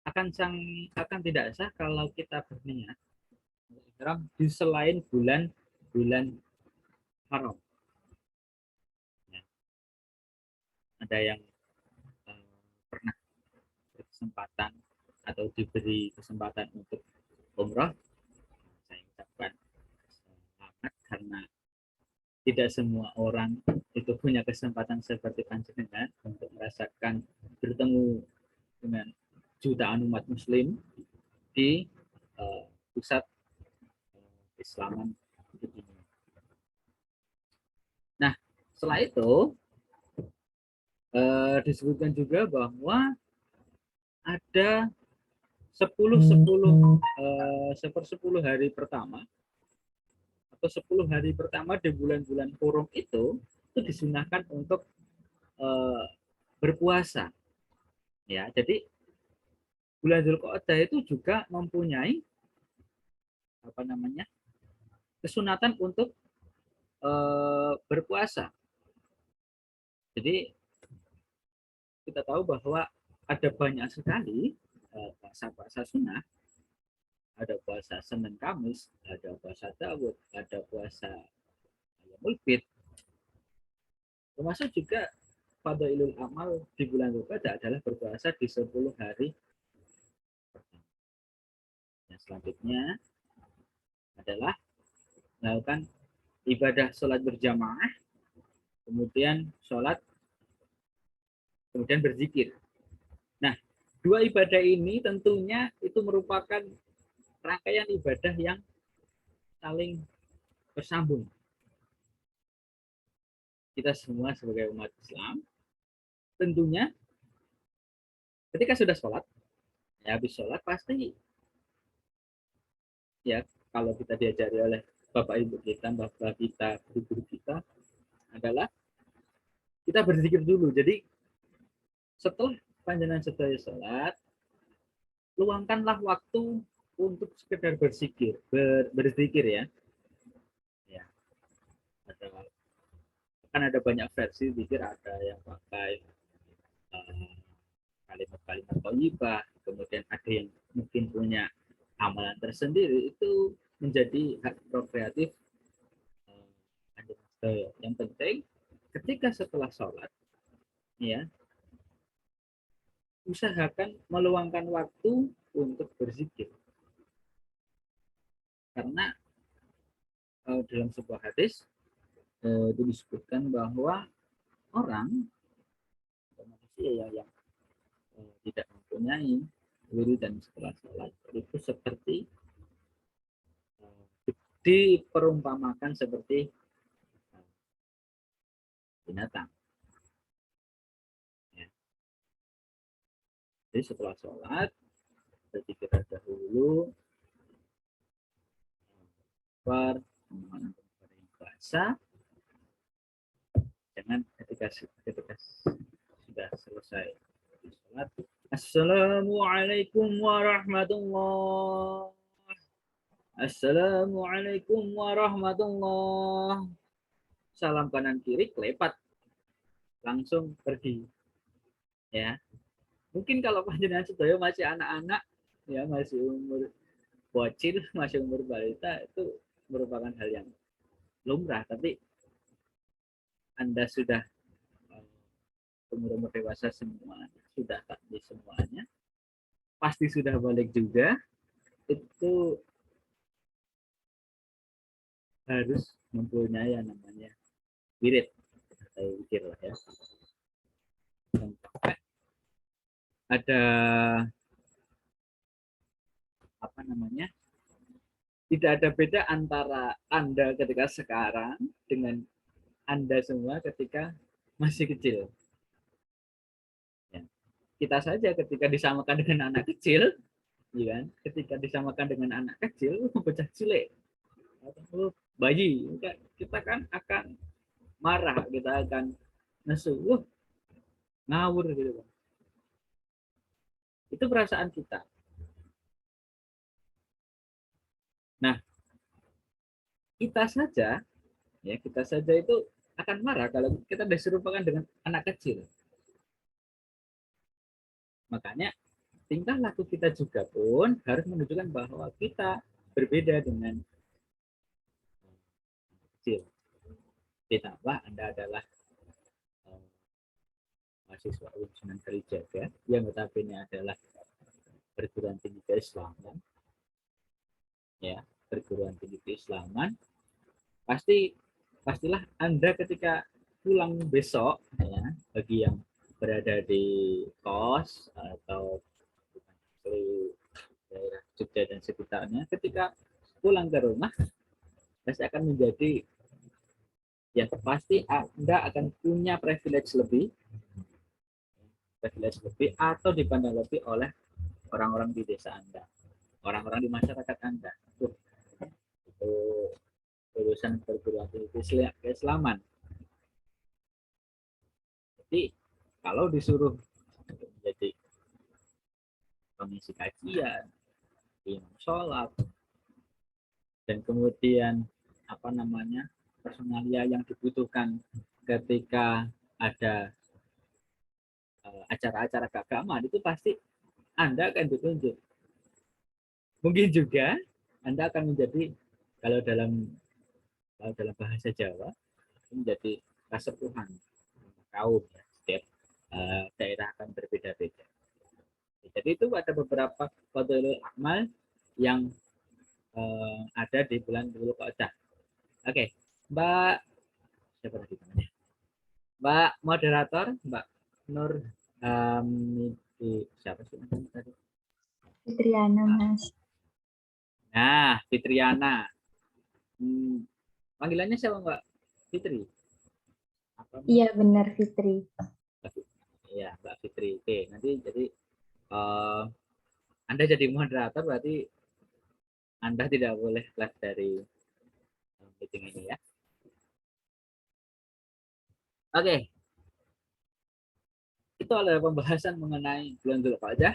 Akan tidak sah kalau kita berniat ihram di selain bulan haram. Ya. Ada yang pernah berkesempatan atau diberi kesempatan untuk umroh, saya ucapkan selamat, karena tidak semua orang itu punya kesempatan seperti panjenengan untuk merasakan bertemu dengan jutaan umat muslim di pusat Islaman di dunia. Nah, setelah itu disebutkan juga bahwa ada 10 hari pertama atau 10 hari pertama di bulan-bulan Hurum itu disunahkan untuk berpuasa. Ya, jadi bulan Dzulqa'dah itu juga mempunyai kesunatan untuk berpuasa. Jadi kita tahu bahwa ada banyak sekali puasa-puasa sunnah. Ada puasa Senin Kamis, ada puasa Daud, ada puasa Yaumul Bid. Termasuk juga Fadailul Amal di bulan Dzulqa'dah adalah berpuasa di 10 hari. Yang selanjutnya adalah melakukan ibadah sholat berjamaah, kemudian sholat, kemudian berzikir. Nah, dua ibadah ini tentunya itu merupakan rangkaian ibadah yang saling bersambung. Kita semua sebagai umat Islam, tentunya ketika sudah sholat, ya habis sholat pasti, ya kalau kita diajari oleh bapak ibu kita, bapak kita, guru kita, adalah kita berzikir dulu. Jadi setelah panjenengan selesai sholat, luangkanlah waktu untuk sekedar berzikir, berzikir ya. Ya, ada banyak versi zikir, ada yang pakai kalimat-kalimat thayyibah, kemudian ada yang mungkin punya amalan tersendiri, itu menjadi hak prerogatif yang penting ketika setelah sholat, ya usahakan meluangkan waktu untuk berzikir, karena dalam sebuah hadis itu disebutkan bahwa orang manusia yang tidak mempunyai wiridan setelah sholat itu seperti diperumpamakan seperti binatang. Ya. Jadi setelah sholat berzikir dahulu, bahasa, jangan ketika sudah selesai sholat, Assalamualaikum warahmatullahi, Assalamualaikum warahmatullahi, salam kanan kiri kelepat, langsung pergi. Ya, mungkin kalau panjenengan sedaya masih anak-anak, ya masih umur bocil, masih umur balita, itu merupakan hal yang lumrah. Tapi Anda sudah umur dewasa semuanya, sudah takdir semuanya, pasti sudah balik juga, itu harus mempunyai yang namanya wirid atau zikir lah ya. Ada tidak ada beda antara Anda ketika sekarang dengan Anda semua ketika masih kecil. Ya. Kita saja ketika disamakan dengan anak kecil, ya kan? Ketika disamakan dengan anak kecil, bocah cilik, bayi, kita kan akan marah, kita akan nesu, ngawur gitu. Itu perasaan kita. Nah, kita saja itu akan marah kalau kita diserupakan dengan anak kecil. Makanya tingkah laku kita juga pun harus menunjukkan bahwa kita berbeda dengan kecil. Ditambah Anda adalah mahasiswa Sunan Kalijaga yang notabene adalah perguruan tinggi keislaman, ya, perguruan tinggi keislaman, pastilah Anda ketika pulang besok, ya, bagi yang berada di kos atau di daerah Jogja dan sekitarnya, ketika pulang ke rumah pasti akan menjadi ya pasti Anda akan punya privilege lebih atau dipandang lebih oleh orang-orang di desa Anda, orang-orang di masyarakat Anda. Itu urusan perguruan tinggi keislaman. Jadi kalau disuruh menjadi pengisi kajian, imam sholat, dan kemudian personalia yang dibutuhkan ketika ada acara-acara keagamaan, itu pasti Anda akan ditunjuk. Mungkin juga Anda akan menjadi, kalau dalam bahasa Jawa, menjadi kasepuhan kaum, ya. Setiap daerah akan berbeda-beda. Jadi itu ada beberapa fadhilul amal yang ada di bulan Dzulqa'dah. Oke, Mbak siapa tadi namanya? Mbak moderator, Mbak Nur siapa sih namanya tadi? Fitriana, Mas. Nah, Fitriana. Panggilannya siapa, Mbak Fitri? Iya, benar Fitri. Iya, Mbak Fitri. Oke, nanti jadi Anda jadi moderator, berarti Anda tidak boleh left dari meeting ini ya. Oke. Itu adalah pembahasan mengenai bulan Dzulqa'dah.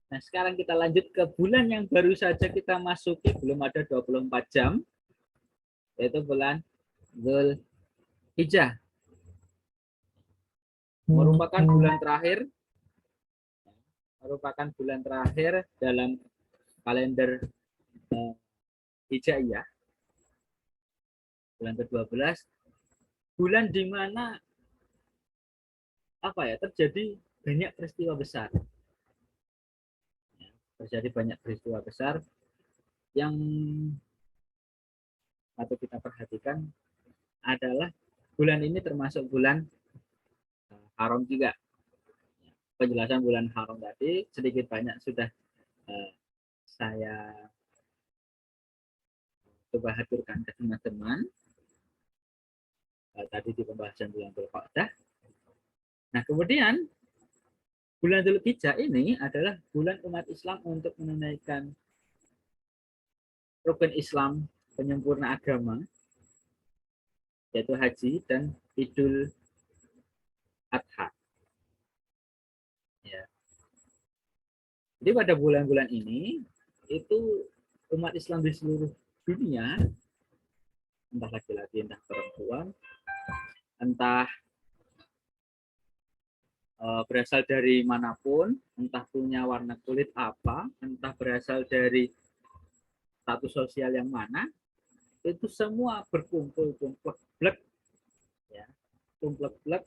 Nah, sekarang kita lanjut ke bulan yang baru saja kita masuki, belum ada 24 jam, yaitu bulan Dzulhijjah. Merupakan bulan terakhir dalam kalender Hijaiyah. Bulan ke-12, bulan di mana terjadi banyak peristiwa besar. Yang patut kita perhatikan adalah bulan ini termasuk bulan haram juga. Penjelasan bulan haram tadi sedikit banyak sudah saya coba haturkan ke teman-teman tadi di pembahasan bulan Dzulqa'dah. Nah, kemudian bulan Dzulhijjah ini adalah bulan umat Islam untuk menunaikan rukun Islam penyempurna agama, yaitu haji dan Idul Adha. Ya. Jadi pada bulan-bulan ini itu umat Islam di seluruh dunia, entah laki-laki, entah perempuan, entah berasal dari manapun, entah punya warna kulit apa, entah berasal dari status sosial yang mana, itu semua berkumpul kumplek-blek, ya, kumplek-blek,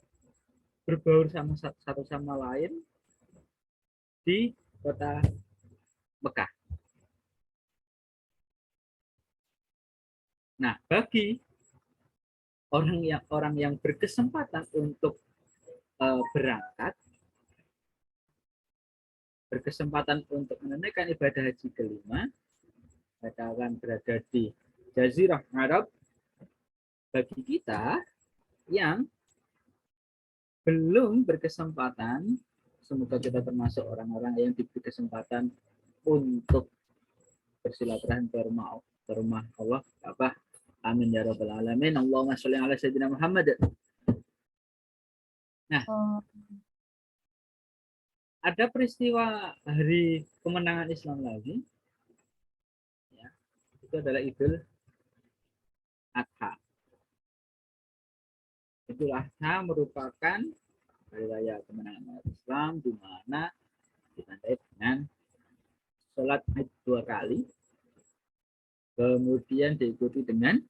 berbaur sama satu sama lain di kota Mekah. Nah, bagi orang yang berkesempatan untuk berkesempatan untuk menunaikan ibadah haji kelima, mereka akan berada di Jazirah Arab. Bagi kita yang belum berkesempatan, semoga kita termasuk orang-orang yang diberi kesempatan untuk bersilaturahmi ke rumah Allah, Ka'bah. Amin ya rabbal alamin. Allahumma sholli ala sayyidina Muhammad. Nah, ada peristiwa hari kemenangan Islam lagi, ya, itu adalah Idul Adha. Idul Adha merupakan hari raya kemenangan Islam, di mana ditandai dengan sholat Id 2 kali, kemudian diikuti dengan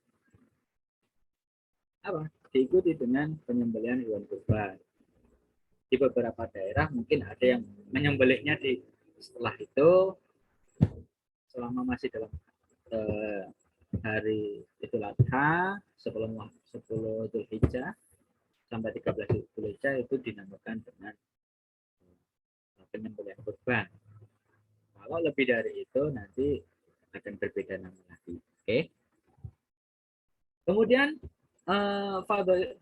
penyembelihan hewan kurban. Di beberapa daerah mungkin ada yang menyembelihnya setelah itu, selama masih dalam hari Idul Adha, sebelum 10 Dzulhijjah sampai 13 Dzulhijjah, itu dinamakan dengan penyembelihan kurban. Kalau lebih dari itu nanti akan berbeda nama lagi. Oke. Kemudian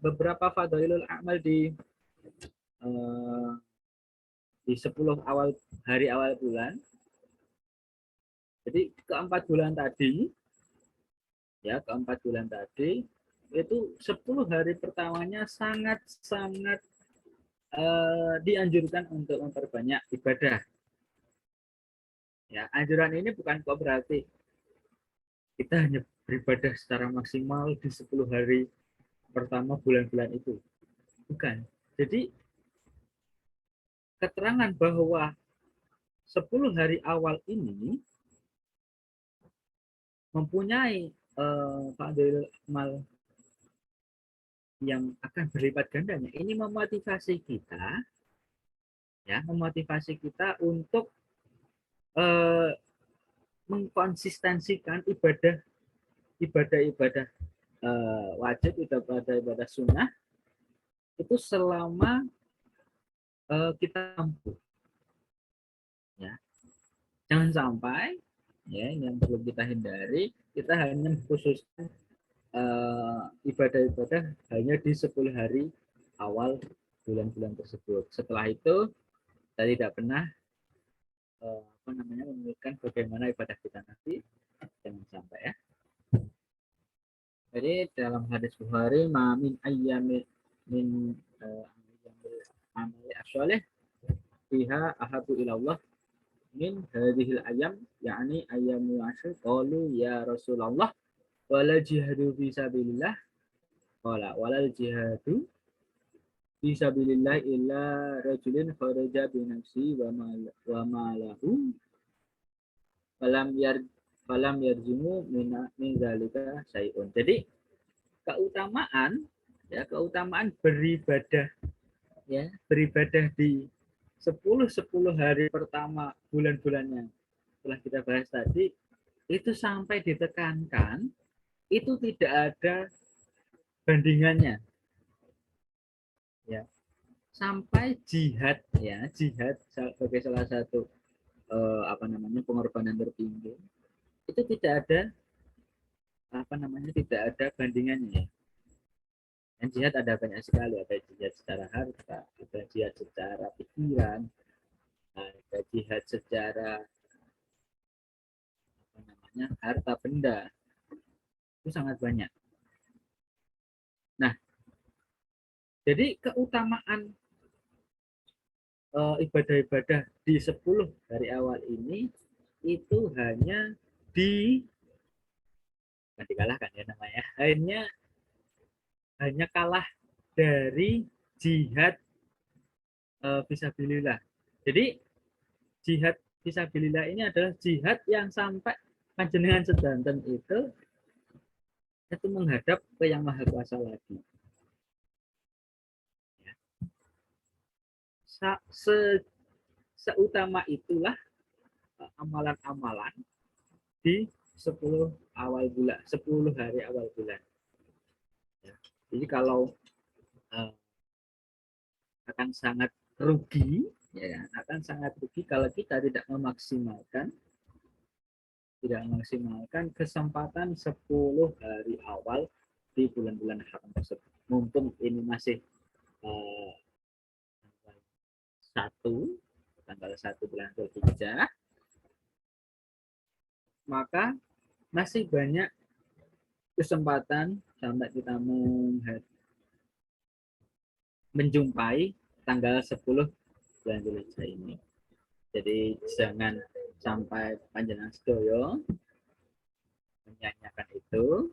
beberapa fadhailul amal di 10 hari awal bulan. Jadi keempat bulan tadi itu 10 hari pertamanya sangat dianjurkan untuk memperbanyak ibadah. Ya, anjuran ini bukan kok berarti kita hanya beribadah secara maksimal di 10 hari pertama bulan-bulan itu. Bukan. Jadi keterangan bahwa 10 hari awal ini mempunyai fadhilul amal yang akan berlipat gandanya. Ini memotivasi kita untuk mengkonsistensikan ibadah wajib, ibadah sunnah itu selama kita mampu. Ya. Jangan sampai ini yang perlu kita hindari, kita hanya khususkan ibadah-ibadah hanya di 10 hari awal bulan-bulan tersebut. Setelah itu kita tidak pernah memikirkan bagaimana ibadah kita nanti. Jangan sampai ya. Jadi dalam hadis Bukhari, min ayyamil min amali asholeh fiha ahabu ilallah min hadhil ayam, yakni ayyamul ashr. Qalu ya Rasulullah wala jihadu fi sabilillah, qala walal jihadu fi sabilillah illa rajulin kharaja bi nafsi wa malahu falam yarjumu min zalika syai'un. Jadi keutamaan beribadah di 10 hari pertama bulan-bulannya setelah kita bahas tadi, itu sampai ditekankan itu tidak ada bandingannya. Ya. Sampai jihad sebagai salah satu pengorbanan tertinggi, itu tidak ada bandingannya. Dan jihad ada banyak sekali, ada jihad secara harta, ada jihad secara pikiran, ada jihad secara harta benda. Itu sangat banyak. Nah, jadi keutamaan ibadah-ibadah di 10 hari awal ini itu hanya dikalahkan ya namanya. Hanya kalah dari jihad fisabilillah. Jadi jihad fisabilillah ini adalah jihad yang sampai panjenengan sedanten itu menghadap ke Yang Maha Kuasa lagi. Ya. Seutama itulah amalan-amalan di 10 hari awal bulan. Ya. Jadi kalau akan sangat rugi kalau kita tidak memaksimalkan kesempatan 10 hari awal di bulan-bulan haram tersebut. Mumpung ini masih tanggal 1 bulan Dzulhijjah, maka masih banyak kesempatan sampai kita menjumpai tanggal 10 bulan Dzulhijjah ini. Jadi jangan sampai panjenengan sedaya menyanyiakan itu,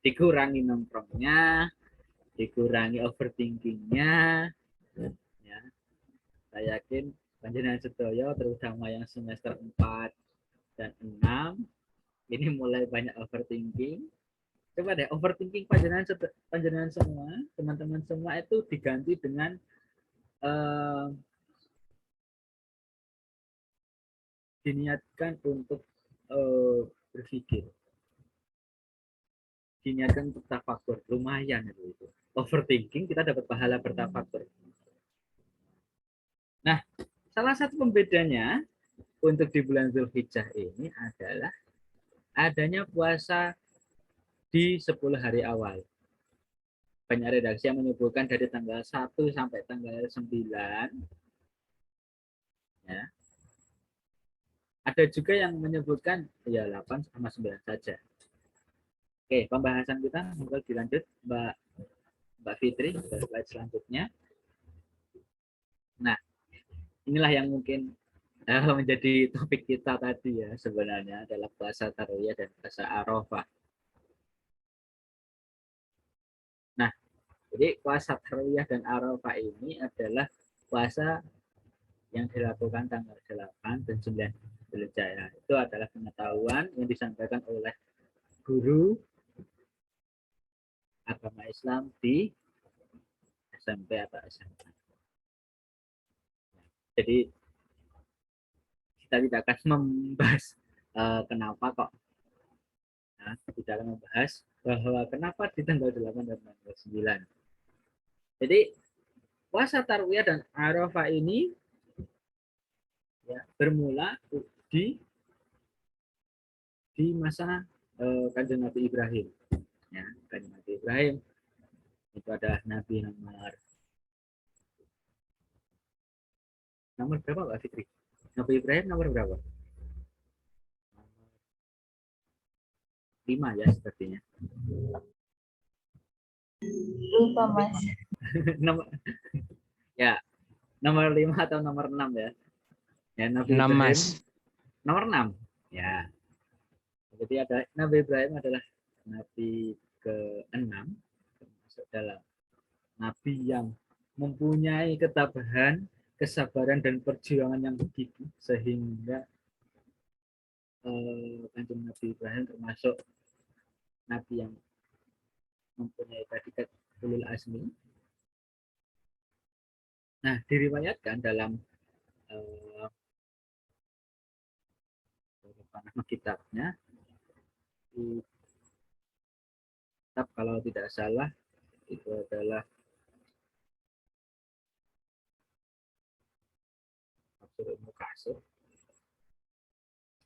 dikurangi nongkrongnya, dikurangi overthinkingnya. Ya. Saya yakin panjenengan sedaya, terutama yang semester 4 dan 6, ini mulai banyak overthinking. Coba deh overthinking panjenengan semua, teman-teman semua itu diganti dengan diniatkan untuk berpikir, diniatkan untuk tafakur, lumayan itu. Overthinking kita dapat pahala bertafakur. Nah, salah satu pembedanya untuk di bulan Dzulhijjah ini adalah adanya puasa di 10 hari awal. banyak redaksi yang menyebutkan dari tanggal 1 sampai tanggal 9. Ya. Ada juga yang menyebutkan ya 8 sama 9 saja. Oke, pembahasan kita monggo dilanjut Mbak Fitri ke slide selanjutnya. Nah, inilah yang mungkin menjadi topik kita tadi ya, sebenarnya adalah puasa Tarwiyah dan puasa Arafah. Nah, jadi puasa Tarwiyah dan Arafah ini adalah puasa yang dilakukan tanggal 8 dan 9 Dzulhijjah. Itu adalah pengetahuan yang disampaikan oleh guru agama Islam di SMP atau SMA. Jadi kita tidak akan membahas kenapa kok. Nah, kita akan membahas bahwa kenapa di tanggal 8 dan tanggal 9. Jadi puasa Tarwiyah dan Arafah ini ya, bermula di masa Kanjeng Nabi Ibrahim. Ya, Kanjeng Nabi Ibrahim itu adalah Nabi nomor berapa Mbak Fitri? Nabi Ibrahim nomor berapa? 5 ya sepertinya. Lupa Mas. nomor ya nomor 5 atau nomor 6 ya. Ya Nabi 6 Ibrahim. Mas. Nomor 6. Ya. Jadi ada Nabi Ibrahim adalah nabi ke-6 termasuk dalam nabi yang mempunyai ketabahan, kesabaran dan perjuangan yang begitu sehingga Kanjeng Nabi Ibrahim termasuk nabi yang mempunyai predikat ulul azmi. Nah, diriwayatkan dalam nama kitabnya, kitab kalau tidak salah itu adalah Tafsir Ibnu Katsir,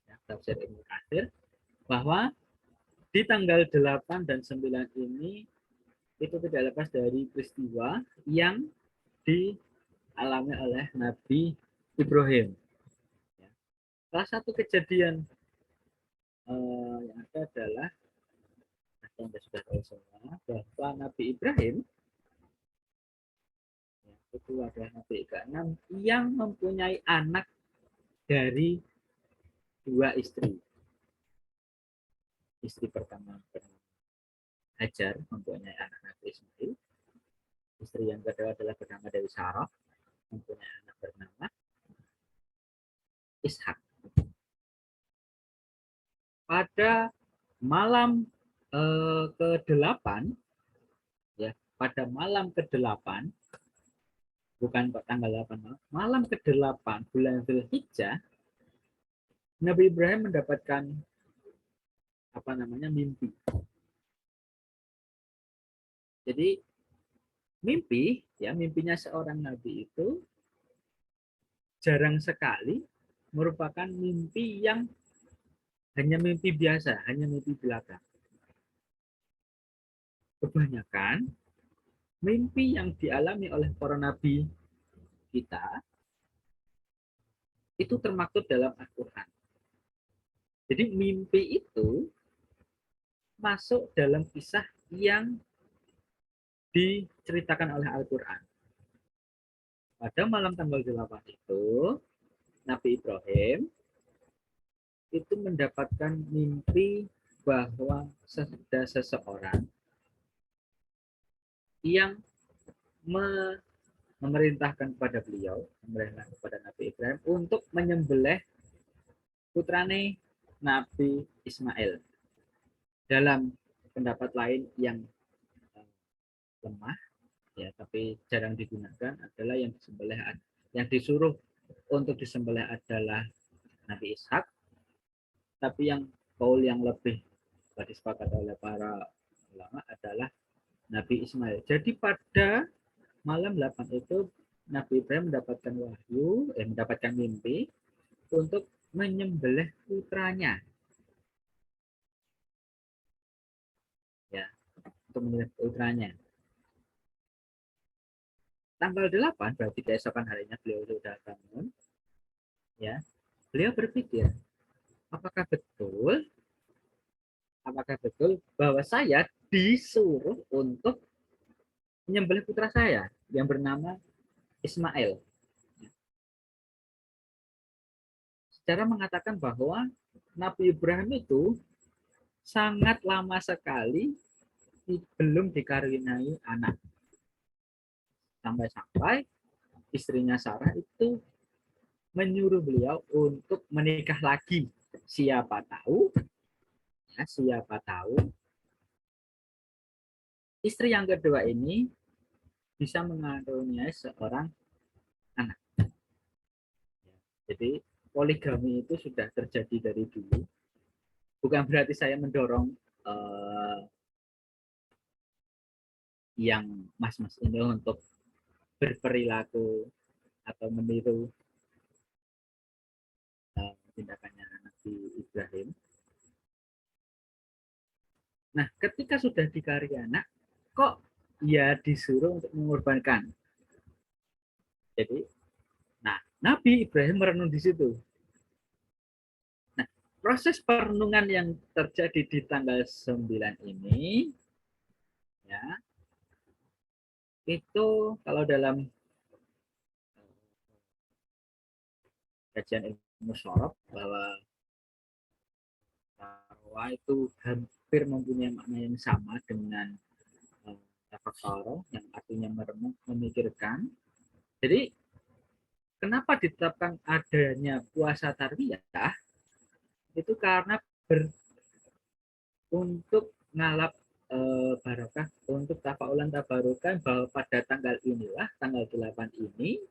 ya, Tafsir Ibnu Katsir, bahwa di tanggal 8 dan 9 ini itu tidak lepas dari peristiwa yang dialami oleh Nabi Ibrahim. Ya. Salah satu kejadian yang ada adalah yang sudah tahu semua bahwa Nabi Ibrahim ya, itu adalah Nabi ke-6 yang mempunyai anak dari 2 istri. Istri pertama bernama Hajar, mempunyai anak Nabi Ismail. Istri yang kedua adalah bernama Dewi Sarah, mempunyai anak bernama Ishak. Pada malam ke-8, ya, pada malam ke-8, bukan tanggal 8, malam ke-8 bulan Dzulhijjah, Nabi Ibrahim mendapatkan mimpi. Jadi mimpi, ya, mimpinya seorang nabi itu jarang sekali merupakan mimpi yang hanya mimpi biasa, hanya mimpi belaka. Kebanyakan mimpi yang dialami oleh para nabi kita itu termaktub dalam Al-Quran. Jadi mimpi itu masuk dalam kisah yang diceritakan oleh Al-Quran. Pada malam tanggal 8 itu, Nabi Ibrahim itu mendapatkan mimpi bahwa ada seseorang yang memerintahkan kepada beliau, memerintahkan kepada Nabi Ibrahim untuk menyembelih putrane Nabi Ismail. Dalam pendapat lain yang lemah, ya, tapi jarang digunakan adalah yang disuruh untuk disembelih adalah Nabi Ishak, tapi yang kaul yang lebih disepakati oleh para ulama adalah Nabi Ismail. Jadi pada malam 8 itu Nabi Ibrahim mendapatkan mimpi untuk menyembelih putranya. Ya, untuk menyembelih putranya. tanggal 8 berarti keesokan harinya beliau sudah bangun, ya. Beliau berpikir, apakah betul bahwa saya disuruh untuk menyembelih putra saya yang bernama Ismail. Secara mengatakan bahwa Nabi Ibrahim itu sangat lama sekali belum dikaruniai anak. Sampai-sampai istrinya Sarah itu menyuruh beliau untuk menikah lagi. Siapa tahu istri yang kedua ini bisa mengaruniai seorang anak. Jadi poligami itu sudah terjadi dari dulu. Bukan berarti saya mendorong yang mas-mas ini untuk berperilaku atau meniru tindakannya Nabi Ibrahim. Nah, ketika sudah dikari anak, kok ya disuruh untuk mengorbankan. Jadi, nah, Nabi Ibrahim merenung di situ. Nah, proses perenungan yang terjadi di tanggal 9 ini, ya, itu kalau dalam kajian ilmu syaraf bahwa itu hampir mempunyai makna yang sama dengan tafakkar yang artinya merenung, memikirkan. Jadi kenapa ditetapkan adanya puasa tarbiyah? Itu karena untuk ngalap barokah, untuk tafaulan tabarukan bahwa pada tanggal inilah, tanggal 8 ini,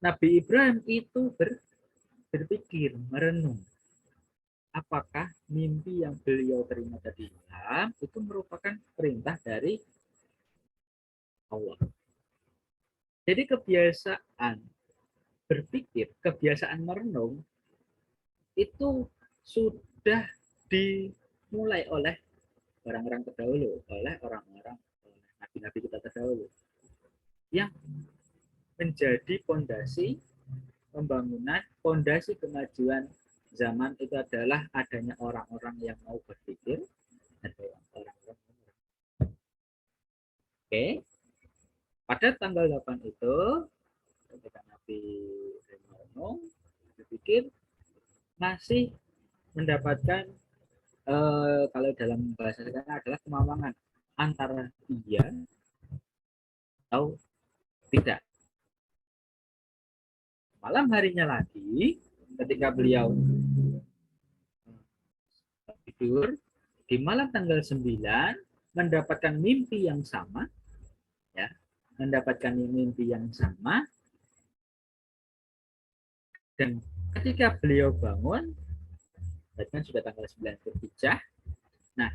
Nabi Ibrahim itu berpikir, merenung. Apakah mimpi yang beliau terima tadi malam itu merupakan perintah dari Allah. Jadi kebiasaan berpikir, kebiasaan merenung itu sudah dimulai oleh orang-orang terdahulu, oleh orang-orang nabi-nabi kita terdahulu, yang menjadi pondasi pembangunan, pondasi kemajuan zaman itu adalah adanya orang-orang yang mau berpikir, ada orang-orang. Oke, pada tanggal 8 itu ketika Nabi Ibrahim berpikir masih mendapatkan kalau dalam bahasa sekarang adalah kemawangan antara iya atau tidak. Malam harinya lagi ketika beliau tidur di malam tanggal 9 mendapatkan mimpi yang sama, ya, mendapatkan mimpi yang sama, dan ketika beliau bangun, kan sudah tanggal 9 Dzulhijjah. Nah,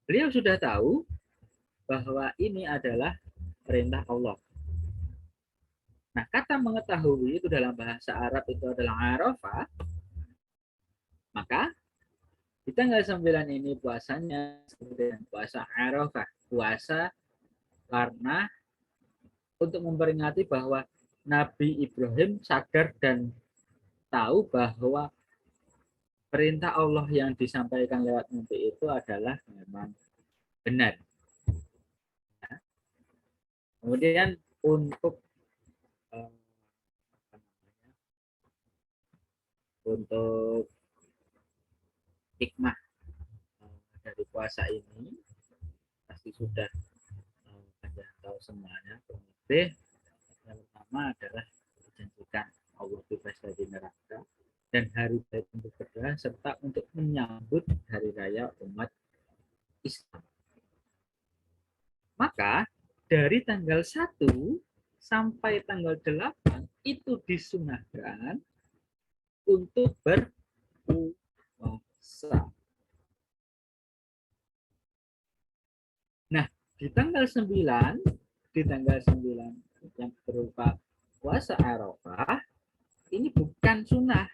beliau sudah tahu bahwa ini adalah perintah Allah. Nah, kata mengetahui itu dalam bahasa Arab itu adalah arafah. Maka di tanggal 9 ini puasanya seperti puasa arafah, puasa karena untuk memperingati bahwa Nabi Ibrahim sadar dan tahu bahwa perintah Allah yang disampaikan lewat mimpi itu adalah memang benar. Ya. Kemudian untuk hikmah dari puasa ini pasti sudah kalian tahu semuanya. Lebih yang pertama adalah dijanjikan Allah bebas dari neraka dan hari raya untuk berdoa serta untuk menyambut hari raya umat Islam. Maka dari tanggal 1 sampai tanggal 8 itu disunahkan untuk berpuasa. Nah, di tanggal 9 yang berupa puasa Arafah ini bukan sunnah.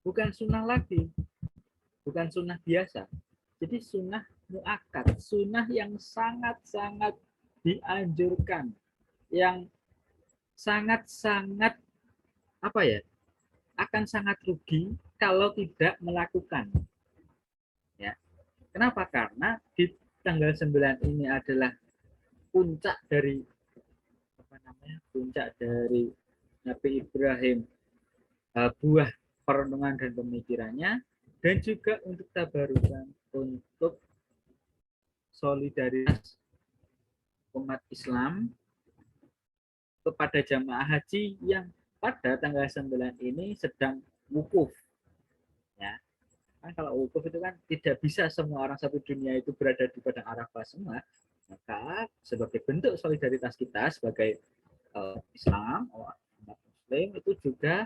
Bukan sunnah lagi. Bukan sunnah biasa. Jadi sunnah muakkad, sunnah yang sangat-sangat dianjurkan, yang sangat-sangat apa ya, akan sangat rugi kalau tidak melakukan. Ya, kenapa? Karena di tanggal 9 ini adalah puncak dari puncak dari Nabi Ibrahim, buah perenungan dan pemikirannya, dan juga untuk tabarukan, untuk solidaritas umat Islam kepada jamaah haji yang pada tanggal 9 ini sedang wukuf. Ya, kan kalau wukuf itu kan tidak bisa semua orang satu dunia itu berada di padang Arafah semua. Maka sebagai bentuk solidaritas kita sebagai Islam, umat Muslim, itu juga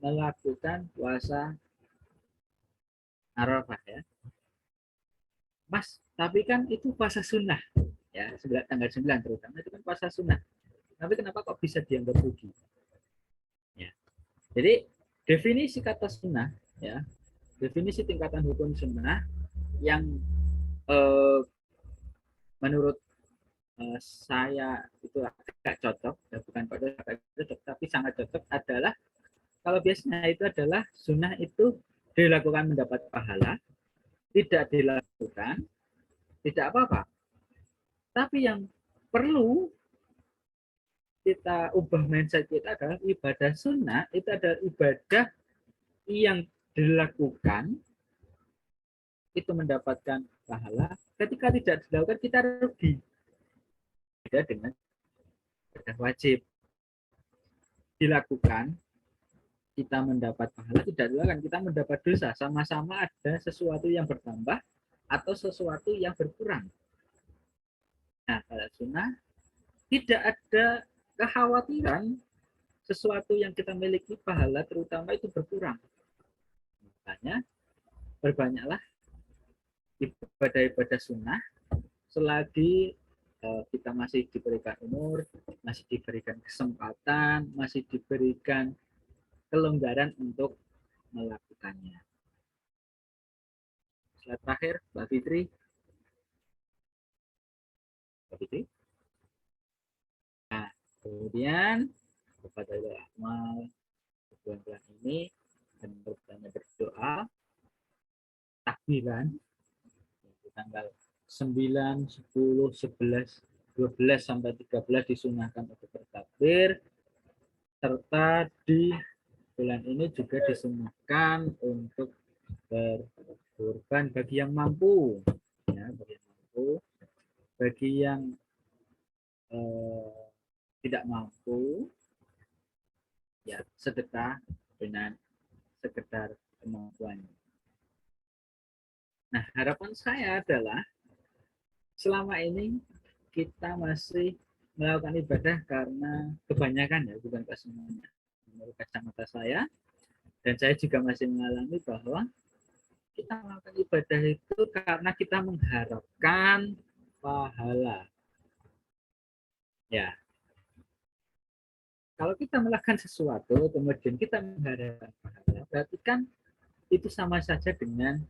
melakukan puasa Arafah ya. Mas, tapi kan itu puasa sunnah ya, tanggal 9 terutama itu kan puasa sunnah. Tapi kenapa kok bisa dianggap rugi? Ya. Jadi definisi kata sunnah ya, definisi tingkatan hukum sunnah yang menurut saya itu agak cocok, ya bukan cocok, tapi sangat cocok adalah kalau biasanya itu adalah sunnah itu dilakukan mendapat pahala, tidak dilakukan tidak apa-apa. Tapi yang perlu kita ubah mindset kita adalah ibadah sunnah itu adalah ibadah yang dilakukan itu mendapatkan pahala, ketika tidak dilakukan kita rugi. Beda dengan ibadah wajib, dilakukan kita mendapat pahala, tidak dilakukan kita mendapat dosa. Sama-sama ada sesuatu yang bertambah atau sesuatu yang berkurang. Nah, pada sunnah tidak ada kekhawatiran sesuatu yang kita miliki pahala terutama itu berkurang. Makanya berbanyaklah ibadah-ibadah sunnah selagi kita masih diberikan umur, masih diberikan kesempatan, masih diberikan kelonggaran untuk melakukannya. Slide terakhir, Mbak Fitri. Mbak Fitri. Nah, kemudian kepada amal bulan-bulan ini dan berdoa takbiran tanggal 9, 10, 11, 12 sampai 13 disunahkan untuk bertakbir, serta di bulan ini juga disunahkan untuk berkurban bagi yang mampu, ya, bagi yang mampu, bagi yang tidak mampu, ya sedekah dengan sekedar kemampuannya. Nah, harapan saya adalah selama ini kita masih melakukan ibadah karena kebanyakan ya, bukan semuanya. Menurut kacamata saya, dan saya juga masih mengalami bahwa kita melakukan ibadah itu karena kita mengharapkan pahala. Ya, kalau kita melakukan sesuatu kemudian kita mengharapkan pahala, berarti kan itu sama saja dengan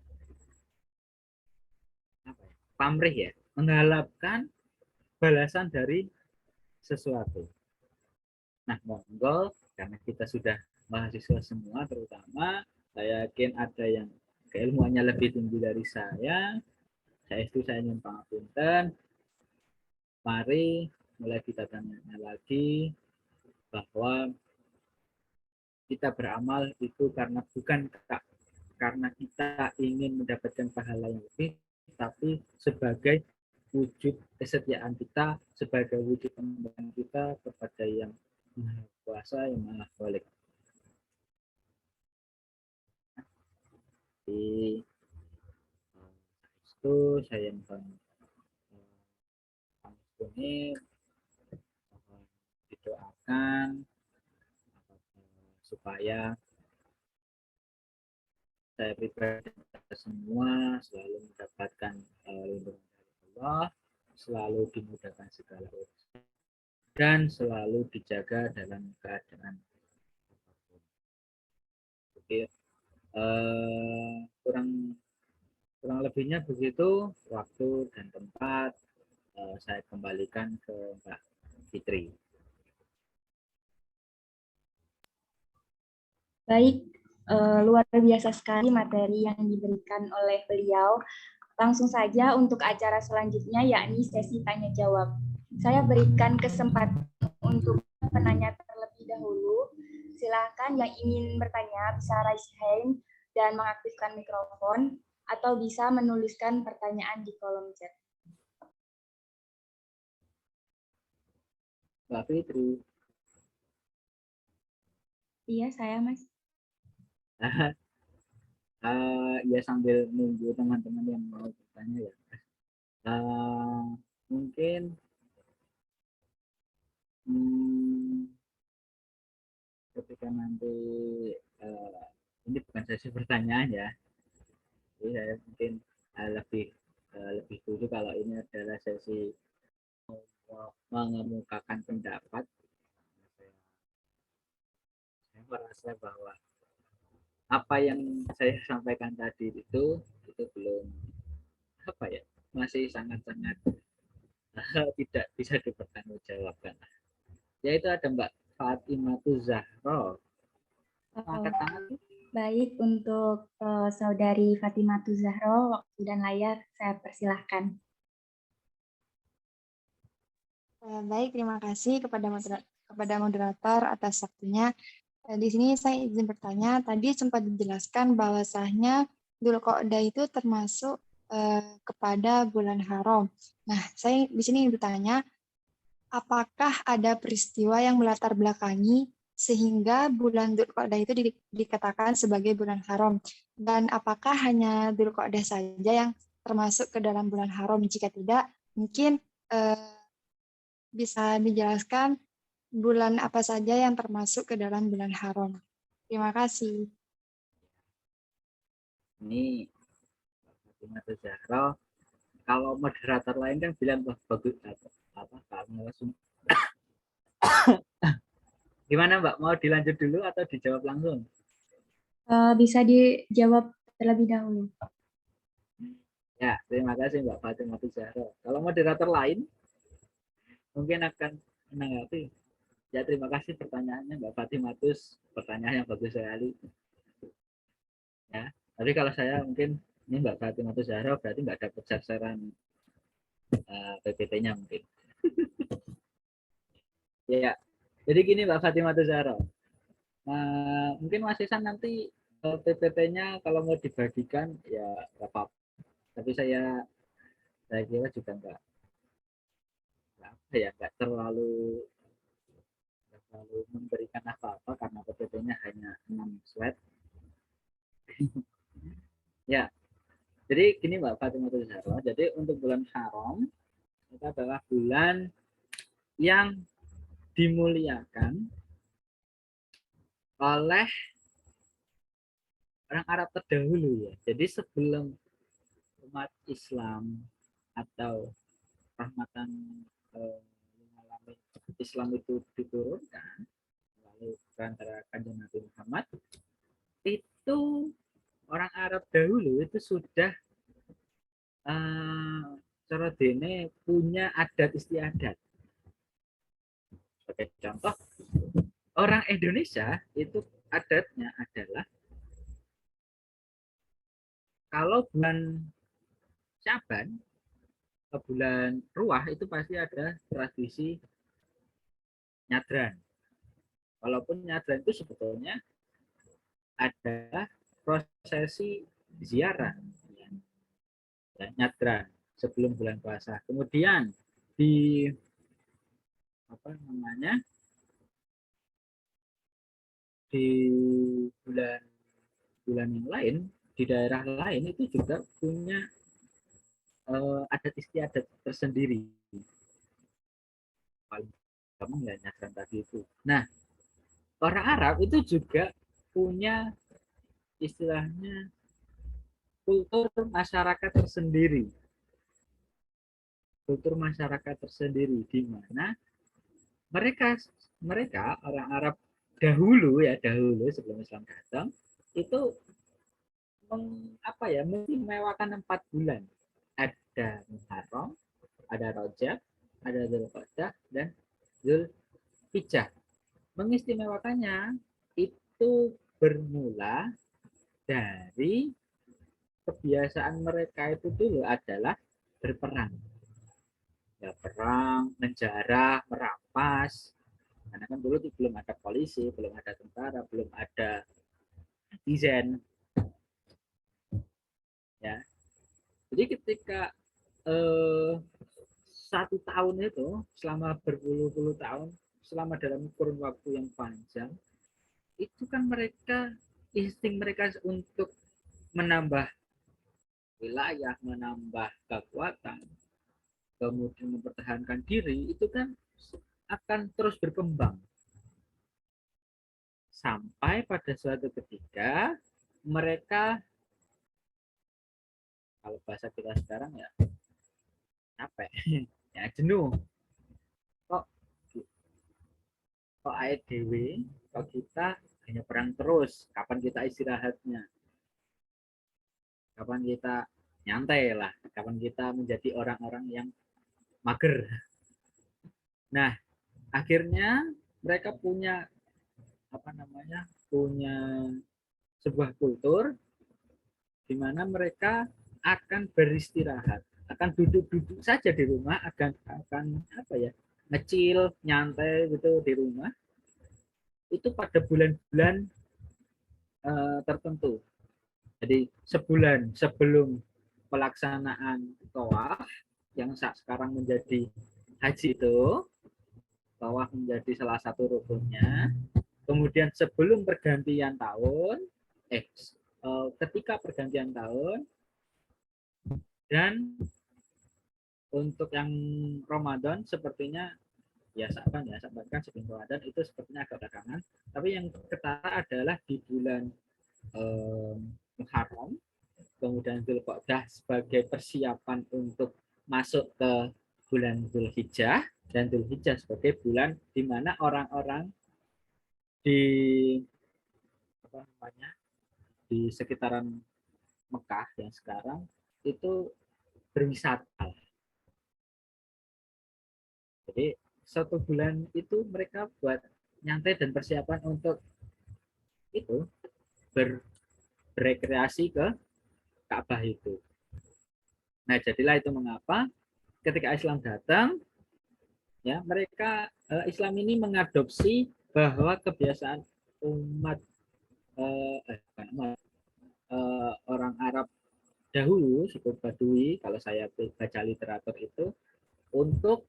pamrih ya, mengharapkan balasan dari sesuatu. Nah, monggo karena kita sudah mahasiswa semua, terutama saya yakin ada yang keilmuannya lebih tinggi dari saya itu saya ingin pangapunten. Mari mulai kita tanya lagi bahwa kita beramal itu karena bukan karena kita ingin mendapatkan pahala yang lebih, tapi sebagai wujud kesetiaan kita, sebagai wujud pengembangan kita kepada yang Maha Kuasa, yang Maha Khalik. Di itu saya mohon ini didoakan supaya saya pribadi semua selalu mendapatkan lindungan dari Allah, selalu dimudahkan segala urusan, dan selalu dijaga dalam keadaan apapun. Oke, kurang lebihnya begitu, waktu dan tempat saya kembalikan ke Mbak Fitri. Baik, luar biasa sekali materi yang diberikan oleh beliau. Langsung saja untuk acara selanjutnya, yakni sesi tanya jawab. Saya berikan kesempatan untuk penanya terlebih dahulu. Silakan yang ingin bertanya bisa raise hand dan mengaktifkan mikrofon, atau bisa menuliskan pertanyaan di kolom chat. Mbak Fitri. Iya, saya Mas. Ya sambil nunggu teman-teman yang mau bertanya ya. Mungkin ketika nanti ini bukan sesi pertanyaan ya. Jadi saya mungkin lebih dulu kalau ini adalah sesi mengemukakan pendapat. Saya merasa bahwa apa yang saya sampaikan tadi itu belum apa ya, masih sangat-sangat tidak bisa dipertanggungjawabkan. Yaitu ada Mbak Fatimatu Zahro. Angkat tangan. Baik, untuk Saudari Fatimatu Zahro, waktu dan layar saya persilahkan. Baik, terima kasih kepada moderator atas waktunya. Di sini saya izin bertanya, tadi sempat dijelaskan bahwasanya Dzulqa'dah itu termasuk kepada bulan haram. Nah, saya di sini bertanya, apakah ada peristiwa yang melatar belakangi sehingga bulan Dzulqa'dah itu dikatakan sebagai bulan haram? Dan apakah hanya Dzulqa'dah saja yang termasuk ke dalam bulan haram? Jika tidak, mungkin bisa dijelaskan bulan apa saja yang termasuk ke dalam bulan haram. Terima kasih. Ini Fatimatu Zahro. Kalau moderator lain kan bilang bagus langsung. Gimana Mbak? Mau dilanjut dulu atau dijawab langsung? Bisa dijawab terlebih dahulu. Ya, terima kasih Mbak Fatimatu Zahro. Kalau moderator lain mungkin akan menanggapi. Ya, terima kasih pertanyaannya Mbak Fatimatus. Pertanyaan yang bagus sekali. Ya, tapi kalau saya mungkin ini Mbak Fatimatus Zahro berarti nggak dapat sasaran PPT-nya mungkin. Ya, jadi gini Mbak Fatimatus Zahro. Mungkin Mas Isan nanti PPT-nya kalau mau dibagikan ya nggak apa-apa. Tapi saya kira juga nggak terlalu memberikan apa-apa karena PPT-nya hanya 6 slide. Ya, jadi gini Mbak Fatimatu Zahro. Jadi untuk bulan haram itu adalah bulan yang dimuliakan oleh orang Arab terdahulu ya. Jadi sebelum umat Islam atau rahmatan Islam itu diturunkan melalui perantara Kanjeng Nabi Muhammad, itu orang Arab dahulu itu sudah cara dene punya adat istiadat. Sebagai contoh, orang Indonesia itu adatnya adalah kalau bulan Syaban, bulan Ruah itu pasti ada tradisi nyadran. Walaupun nyadran itu sebetulnya ada prosesi ziarah ya, nyadran sebelum bulan puasa. Kemudian di di bulan yang lain di daerah lain itu juga punya adat istiadat tersendiri. Paling gampang ya nyadran tadi itu. Nah, orang Arab itu juga punya istilahnya kultur masyarakat tersendiri. Kultur masyarakat tersendiri di mana mereka orang Arab dahulu sebelum Islam datang itu mengistimewakan 4 bulan. Ada Muharram, Ada Rajab, ada Dzulqa'dah, dan Dzulhijjah. Mengistimewakannya itu bermula dari kebiasaan mereka itu dulu adalah berperang. Ya, perang, menjarah, merampas. Karena kan dulu belum ada polisi, belum ada tentara, belum ada netizen. Ya, jadi ketika 1 tahun itu selama berpuluh-puluh tahun, selama dalam kurun waktu yang panjang, itu kan mereka insting mereka untuk menambah wilayah, menambah kekuatan, kemudian mempertahankan diri, itu kan akan terus berkembang. Sampai pada suatu ketika mereka, kalau bahasa kita sekarang ya capek, ya jenuh. Kok AEDW, kok kita hanya perang terus, kapan kita istirahatnya? Kapan kita nyantai lah, kapan kita menjadi orang-orang yang mager. Nah, akhirnya mereka punya punya sebuah kultur di mana mereka akan beristirahat, akan duduk-duduk saja di rumah, akan ngecil, nyantai gitu di rumah. Itu pada bulan-bulan tertentu. Jadi sebulan sebelum pelaksanaan tawaf yang sekarang menjadi haji itu, tawaf menjadi salah satu rukunnya. Kemudian sebelum pergantian tahun, ketika pergantian tahun, dan untuk yang Ramadan sepertinya ya Sa'ban kan sebelum Ramadan itu sepertinya agak belakangan. Tapi yang ketara adalah di bulan Muharram, kemudian Dzulqa'dah sebagai persiapan untuk masuk ke bulan Dzulhijjah, dan Dzulhijjah sebagai bulan di mana orang-orang di di sekitaran Mekah yang sekarang itu berwisata. Jadi 1 bulan itu mereka buat nyantai dan persiapan untuk itu berekreasi ke Ka'bah itu. Nah, jadilah itu mengapa ketika Islam datang, ya mereka Islam ini mengadopsi bahwa kebiasaan umat orang Arab dahulu, suku Badui, kalau saya baca literatur itu, untuk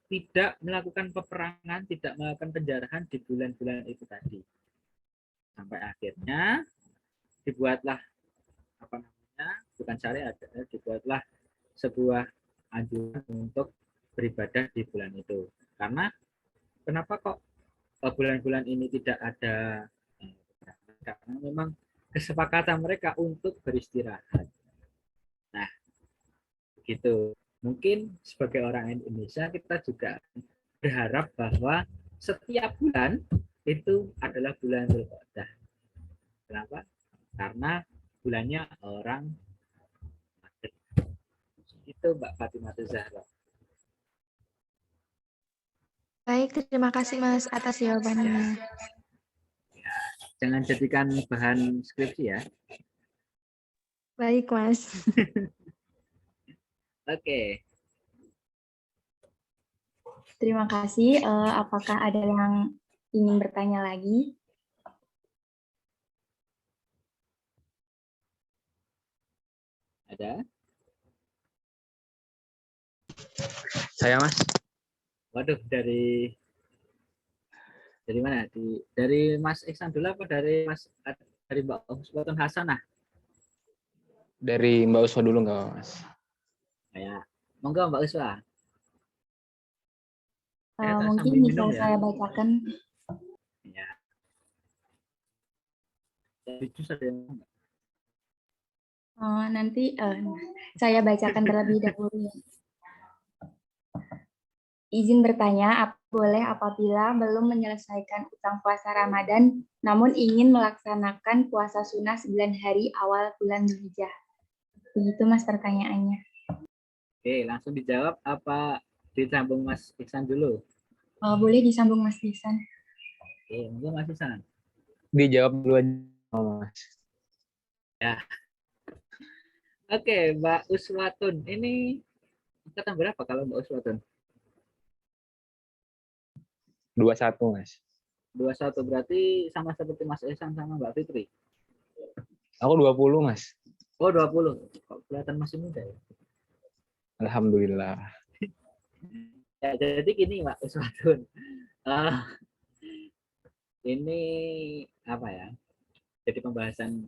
tidak melakukan peperangan, tidak melakukan penjarahan di bulan-bulan itu tadi. Sampai akhirnya dibuatlah bukan syariat, dibuatlah sebuah anjuran untuk beribadah di bulan itu. Karena kenapa kok bulan-bulan ini tidak ada? Karena memang kesepakatan mereka untuk beristirahat. Nah, begitu. Mungkin sebagai orang Indonesia kita juga berharap bahwa setiap bulan itu adalah bulan Dzulqa'dah. Kenapa? Karena bulannya orang itu Mbak Fatimah Zahra. Baik, terima kasih Mas atas jawabannya. Ya, jangan jadikan bahan skripsi ya. Baik, Mas. Oke. Terima kasih. Apakah ada yang ingin bertanya lagi? Ada? Saya, Mas. Waduh, dari mana? Dari Mas Iksan dulu apa dari Mbak Uswatun Hasanah? Dari Mbak Uswa dulu nggak, Mas? Ya, monggo Mbak Uswa. Mungkin bisa saya bacakan. Ya. Nanti saya bacakan terlebih dahulu. Izin bertanya, boleh apabila belum menyelesaikan utang puasa Ramadan, namun ingin melaksanakan puasa sunnah 9 hari awal bulan Dzulhijjah. Begitu Mas pertanyaannya. Oke, langsung dijawab apa disambung Mas Iksan dulu? Boleh disambung Mas Ihsan. Oke, monggo Mas Iksan. Dijawab dulu aja, Mas. Ya. Oke, Mbak Uswatun. Ini angkatan berapa kalau Mbak Uswatun? 21, Mas. 21 berarti sama seperti Mas Ihsan sama Mbak Fitri. Aku 20, Mas. Oh, 20. Kok kelihatan masih muda ya? Alhamdulillah. Ya, jadi gini Mbak Uswatun. Eh, ini apa ya? Jadi pembahasan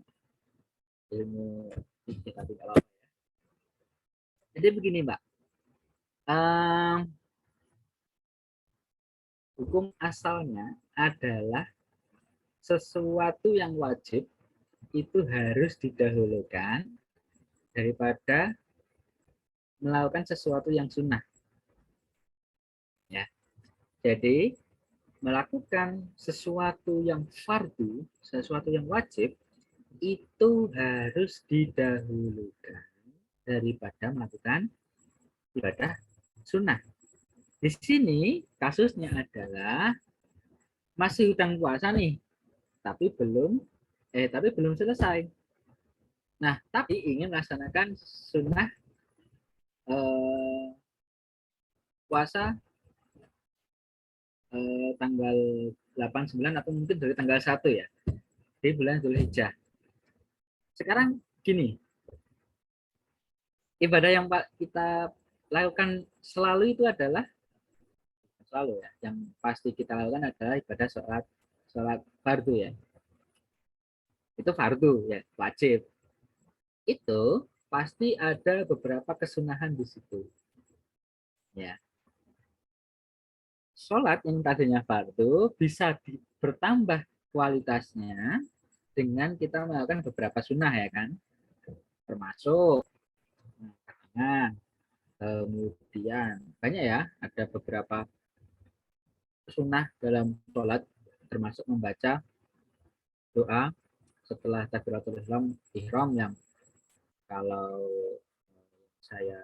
ilmu kita tidak apa ya. Jadi begini Mbak. Hukum asalnya adalah sesuatu yang wajib itu harus didahulukan daripada melakukan sesuatu yang sunnah. Ya, jadi melakukan sesuatu yang fardu, sesuatu yang wajib itu harus didahulukan daripada melakukan ibadah sunnah. Di sini kasusnya adalah masih hutang puasa nih, tapi belum selesai. Nah, tapi ingin melaksanakan sunnah puasa tanggal 8, 9 atau mungkin dari tanggal 1 ya, di bulan Dzulhijjah. Sekarang gini, ibadah yang kita lakukan selalu itu adalah selalu ya, yang pasti kita lakukan adalah ibadah sholat fardu ya. Itu fardu ya, wajib. Itu pasti ada beberapa kesunahan di situ. Ya. Sholat yang tadinya fardu bisa bertambah kualitasnya dengan kita melakukan beberapa sunnah ya kan, termasuk kemudian banyak ya, ada beberapa sunnah dalam sholat termasuk membaca doa setelah takbiratul ihram yang kalau saya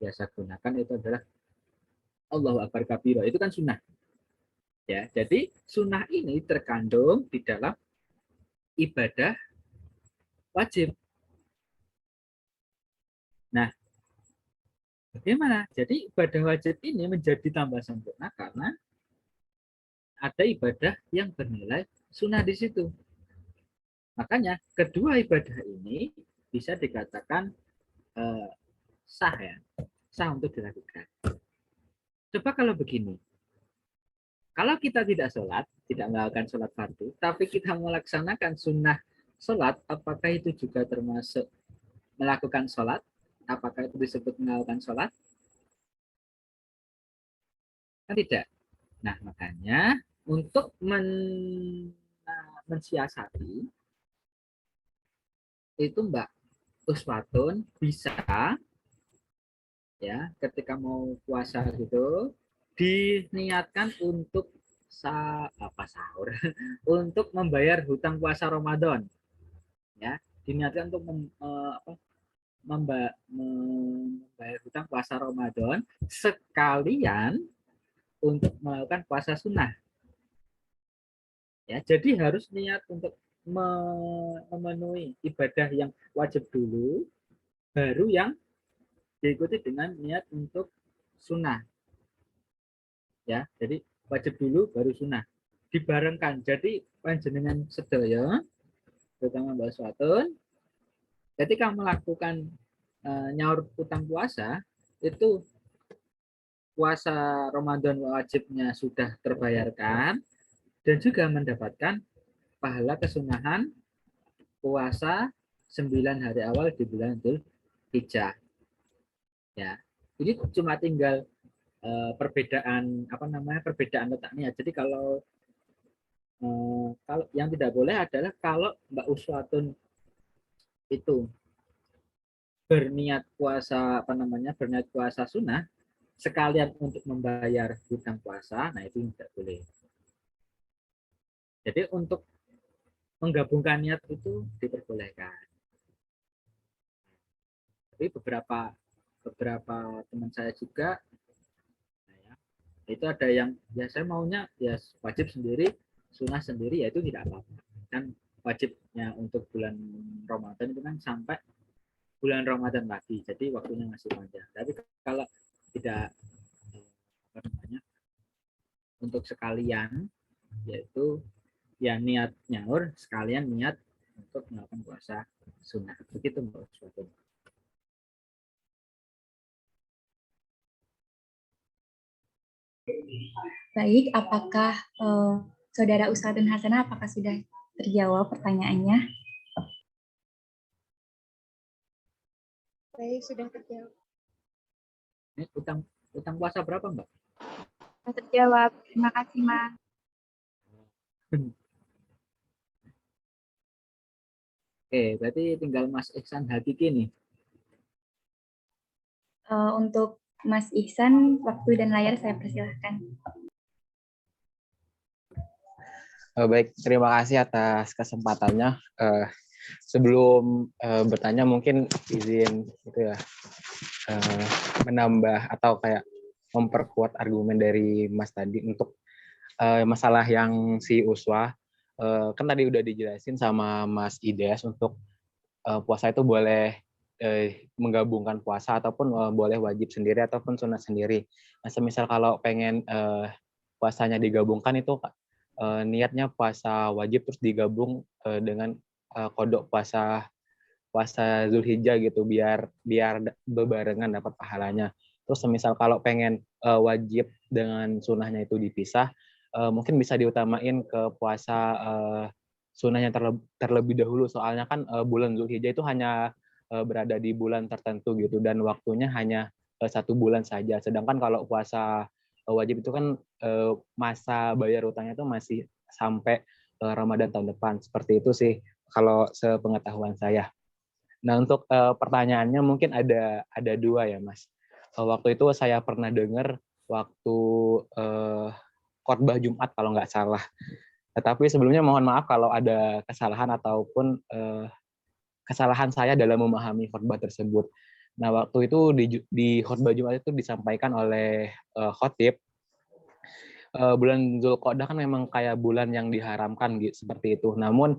biasa gunakan itu adalah Allahu Akbar kabira, itu kan sunnah. Ya, jadi sunnah ini terkandung di dalam ibadah wajib. Nah, bagaimana? Jadi ibadah wajib ini menjadi tambah sempurna karena ada ibadah yang bernilai sunnah di situ. Makanya kedua ibadah ini bisa dikatakan sah ya, sah untuk dilakukan. Coba kalau begini, kalau kita tidak sholat, tidak melakukan sholat fardu, tapi kita melaksanakan sunnah sholat, apakah itu juga termasuk melakukan sholat? Apakah itu disebut melakukan sholat? Kan tidak. Nah, makanya untuk mensiasati itu Mbak Uswatun bisa ya ketika mau puasa gitu diniatkan untuk sahur untuk membayar hutang puasa Ramadan ya, diniatkan untuk membayar hutang puasa Ramadan sekalian untuk melakukan puasa sunnah ya, jadi harus niat untuk memenuhi ibadah yang wajib dulu baru yang diikuti dengan niat untuk sunnah ya, jadi wajib dulu baru sunnah dibarengkan. Jadi panjenengan sedaya terutama Mbak Swatun ketika melakukan nyaur utang puasa itu puasa Ramadan wajibnya sudah terbayarkan dan juga mendapatkan pahala kesunahan puasa 9 hari awal di bulan Dzulhijjah. Ya, ini cuma tinggal perbedaan perbedaan letaknya. Jadi kalau yang tidak boleh adalah kalau Mbak Uswatun itu berniat puasa berniat puasa sunnah sekalian untuk membayar hutang puasa, nah itu tidak boleh. Jadi untuk menggabungkan niat itu diperbolehkan. Tapi beberapa beberapa teman saya juga, nah ya, itu ada yang ya saya maunya ya wajib sendiri, sunnah sendiri, ya itu tidak apa-apa. Kan wajibnya untuk bulan Ramadan itu kan sampai bulan Ramadan lagi, jadi waktunya masih panjang. Tapi kalau tidak apa namanya, untuk sekalian, yaitu ya niat nyaur sekalian niat untuk melakukan puasa sunnah, begitu Mbak Uswatun. Baik, apakah Saudara Uswatun Hasanah apakah sudah terjawab pertanyaannya? Baik, sudah terjawab. Ini utang puasa berapa Mbak? Sudah terjawab. Terima kasih, Mas. Oke, berarti tinggal Mas Ihsan Hakiki nih. Untuk Mas Ihsan, waktu dan layar saya persilahkan. Baik, terima kasih atas kesempatannya. Sebelum bertanya mungkin izin itu ya menambah atau kayak memperkuat argumen dari Mas tadi untuk masalah yang si Uswa. Kan tadi udah dijelasin sama Mas Ides untuk puasa itu boleh menggabungkan puasa ataupun boleh wajib sendiri ataupun sunat sendiri. Nah, semisal kalau pengen puasanya digabungkan itu niatnya puasa wajib terus digabung dengan kodok puasa Zulhijjah gitu biar bebarengan dapat pahalanya. Terus semisal kalau pengen wajib dengan sunahnya itu dipisah, mungkin bisa diutamain ke puasa sunahnya terlebih dahulu, soalnya kan bulan Zulhijjah itu hanya berada di bulan tertentu gitu dan waktunya hanya 1 bulan saja. Sedangkan kalau puasa wajib itu kan masa bayar utangnya itu masih sampai Ramadan tahun depan. Seperti itu sih kalau sepengetahuan saya. Nah, untuk pertanyaannya mungkin ada 2 ya, Mas. Waktu itu saya pernah dengar waktu khotbah Jumat kalau nggak salah. Tetapi sebelumnya mohon maaf kalau ada kesalahan ataupun kesalahan saya dalam memahami khotbah tersebut. Nah, waktu itu di khotbah Jumat itu disampaikan oleh khotib, bulan Zulqa'dah kan memang kayak bulan yang diharamkan gitu, seperti itu. Namun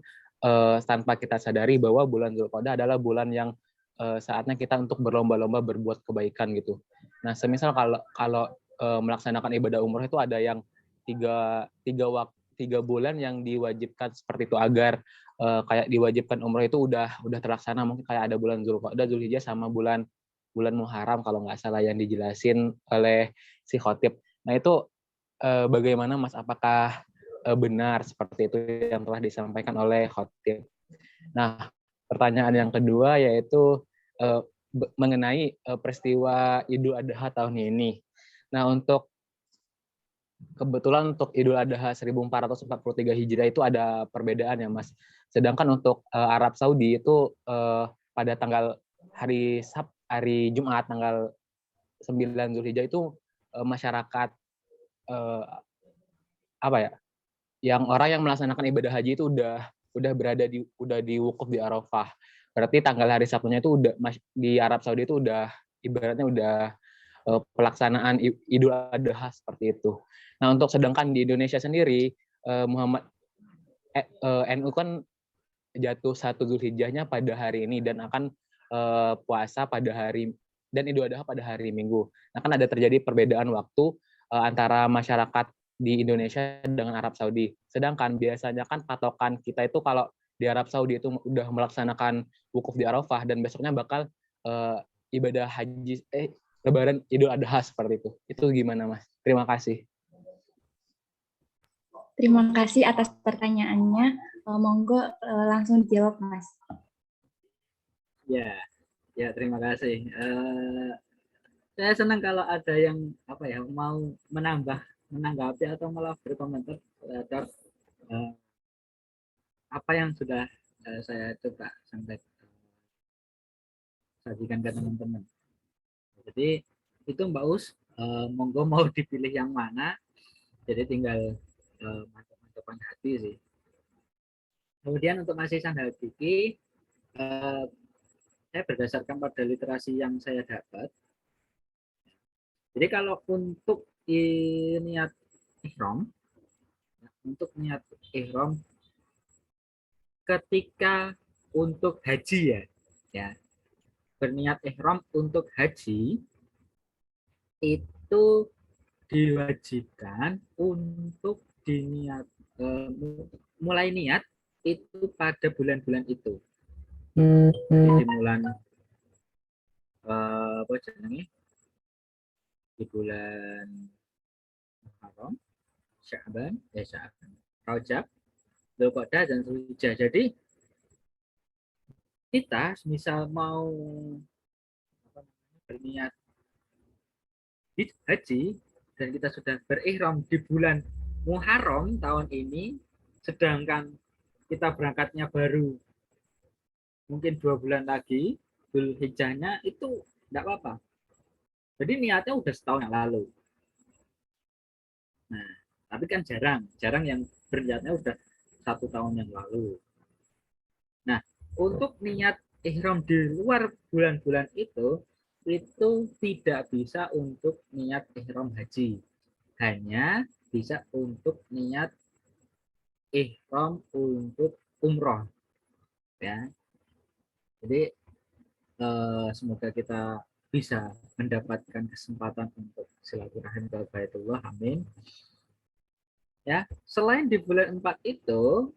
tanpa kita sadari bahwa bulan Zulqa'dah adalah bulan yang saatnya kita untuk berlomba-lomba berbuat kebaikan gitu. Nah, semisal kalau melaksanakan ibadah umroh itu ada yang tiga bulan yang diwajibkan seperti itu agar kayak diwajibkan umroh itu udah terlaksana, mungkin kayak ada bulan Zulqa'dah, Zulhijjah sama bulan Muharram kalau nggak salah yang dijelasin oleh si khotib. Nah, itu bagaimana Mas, apakah benar seperti itu yang telah disampaikan oleh khotib? Nah, pertanyaan yang kedua yaitu mengenai peristiwa Idul Adha tahun ini. Nah, kebetulan untuk Idul Adha 1443 Hijriah itu ada perbedaan ya, Mas. Sedangkan untuk Arab Saudi itu pada hari Jumat tanggal 9 Zulhijjah itu masyarakat apa ya? Yang orang yang melaksanakan ibadah haji itu udah berada di wukuf di Arafah. Berarti tanggal hari Sabtunya itu udah di Arab Saudi itu udah ibaratnya udah pelaksanaan Idul Adha seperti itu. Nah, untuk sedangkan di Indonesia sendiri NU kan jatuh 1 Zulhijjahnya pada hari ini dan akan puasa pada hari dan Idul Adha pada hari Minggu. Nah, kan ada terjadi perbedaan waktu antara masyarakat di Indonesia dengan Arab Saudi. Sedangkan biasanya kan patokan kita itu kalau di Arab Saudi itu udah melaksanakan wukuf di Arafah dan besoknya bakal ibadah haji Lebaran Idul Adha seperti itu. Itu gimana, Mas? Terima kasih. Terima kasih atas pertanyaannya. Monggo langsung dijawab, Mas. Ya, terima kasih. Saya senang kalau ada yang mau menanggapi atau malah berkomentar terhadap apa yang sudah saya coba sajikan ke teman-teman. Jadi itu Mbak Us, monggo mau dipilih yang mana, jadi tinggal mantap-mantapan hati sih. Kemudian untuk Mas Ihsan Hakiki, saya berdasarkan pada literasi yang saya dapat, Jadi kalau untuk niat ihram, untuk niat ihram ketika untuk haji ya, berniat ihram untuk haji itu diwajibkan untuk diniat mulai niat itu pada bulan-bulan itu. Jadi di bulan apa jenenge? Di bulan Muharram, Sya'ban, Rajab, Dzulqa'dah dan Dzulhijjah. Jadi kita misal mau berniat haji dan kita sudah berihram di bulan Muharram tahun ini, sedangkan kita berangkatnya baru mungkin 2 bulan lagi, Dzulhijjahnya itu enggak apa-apa. Jadi niatnya udah setahun yang lalu. Nah, tapi kan jarang yang berniatnya udah 1 tahun yang lalu. Nah, untuk niat ihram di luar bulan-bulan itu tidak bisa untuk niat ihram haji. Hanya bisa untuk niat ihram untuk umroh. Ya. Jadi semoga kita bisa mendapatkan kesempatan untuk silaturahim ke Baitullah. Amin. Ya, selain di bulan 4 itu,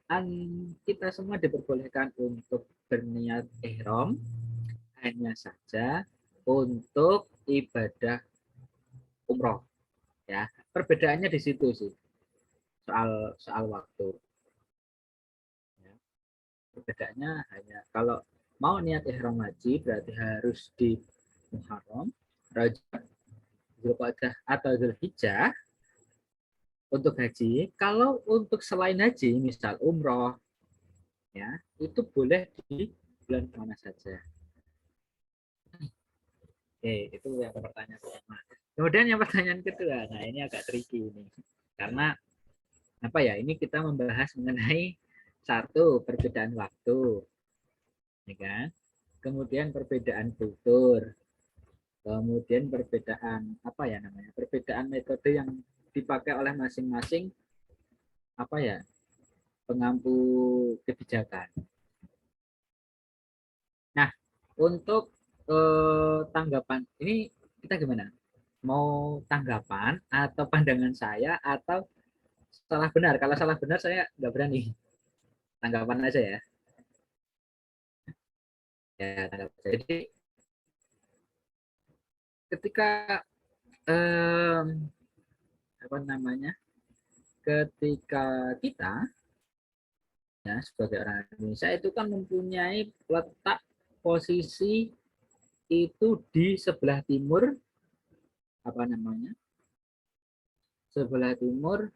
kita semua diperbolehkan untuk berniat ihram hanya saja untuk ibadah umroh. Ya, perbedaannya di situ sih. Soal waktu. Ya, perbedaannya hanya kalau mau niat ihram haji berarti harus di Muharram, Rajab, Dzulqa'dah atau Dzulhijjah untuk haji. Kalau untuk selain haji, misal umroh, ya itu boleh di bulan mana saja. Oke, itu yang pertanyaan pertama. Kemudian yang pertanyaan kedua, nah ini agak tricky ini, karena apa ya? Ini kita membahas mengenai satu perbedaan waktu, ya kan? Kemudian perbedaan kultur, kemudian perbedaan apa ya namanya? Perbedaan metode yang dipakai oleh masing-masing apa ya? Pengampu kebijakan. Nah, untuk tanggapan ini kita gimana? Mau tanggapan atau pandangan saya atau salah benar? Kalau salah benar saya nggak berani. Tanggapan aja ya. Ya, tanggapan. Jadi ketika apa namanya? Ketika kita ya sebagai orang Indonesia itu kan mempunyai letak posisi itu di sebelah timur apa namanya? Sebelah timur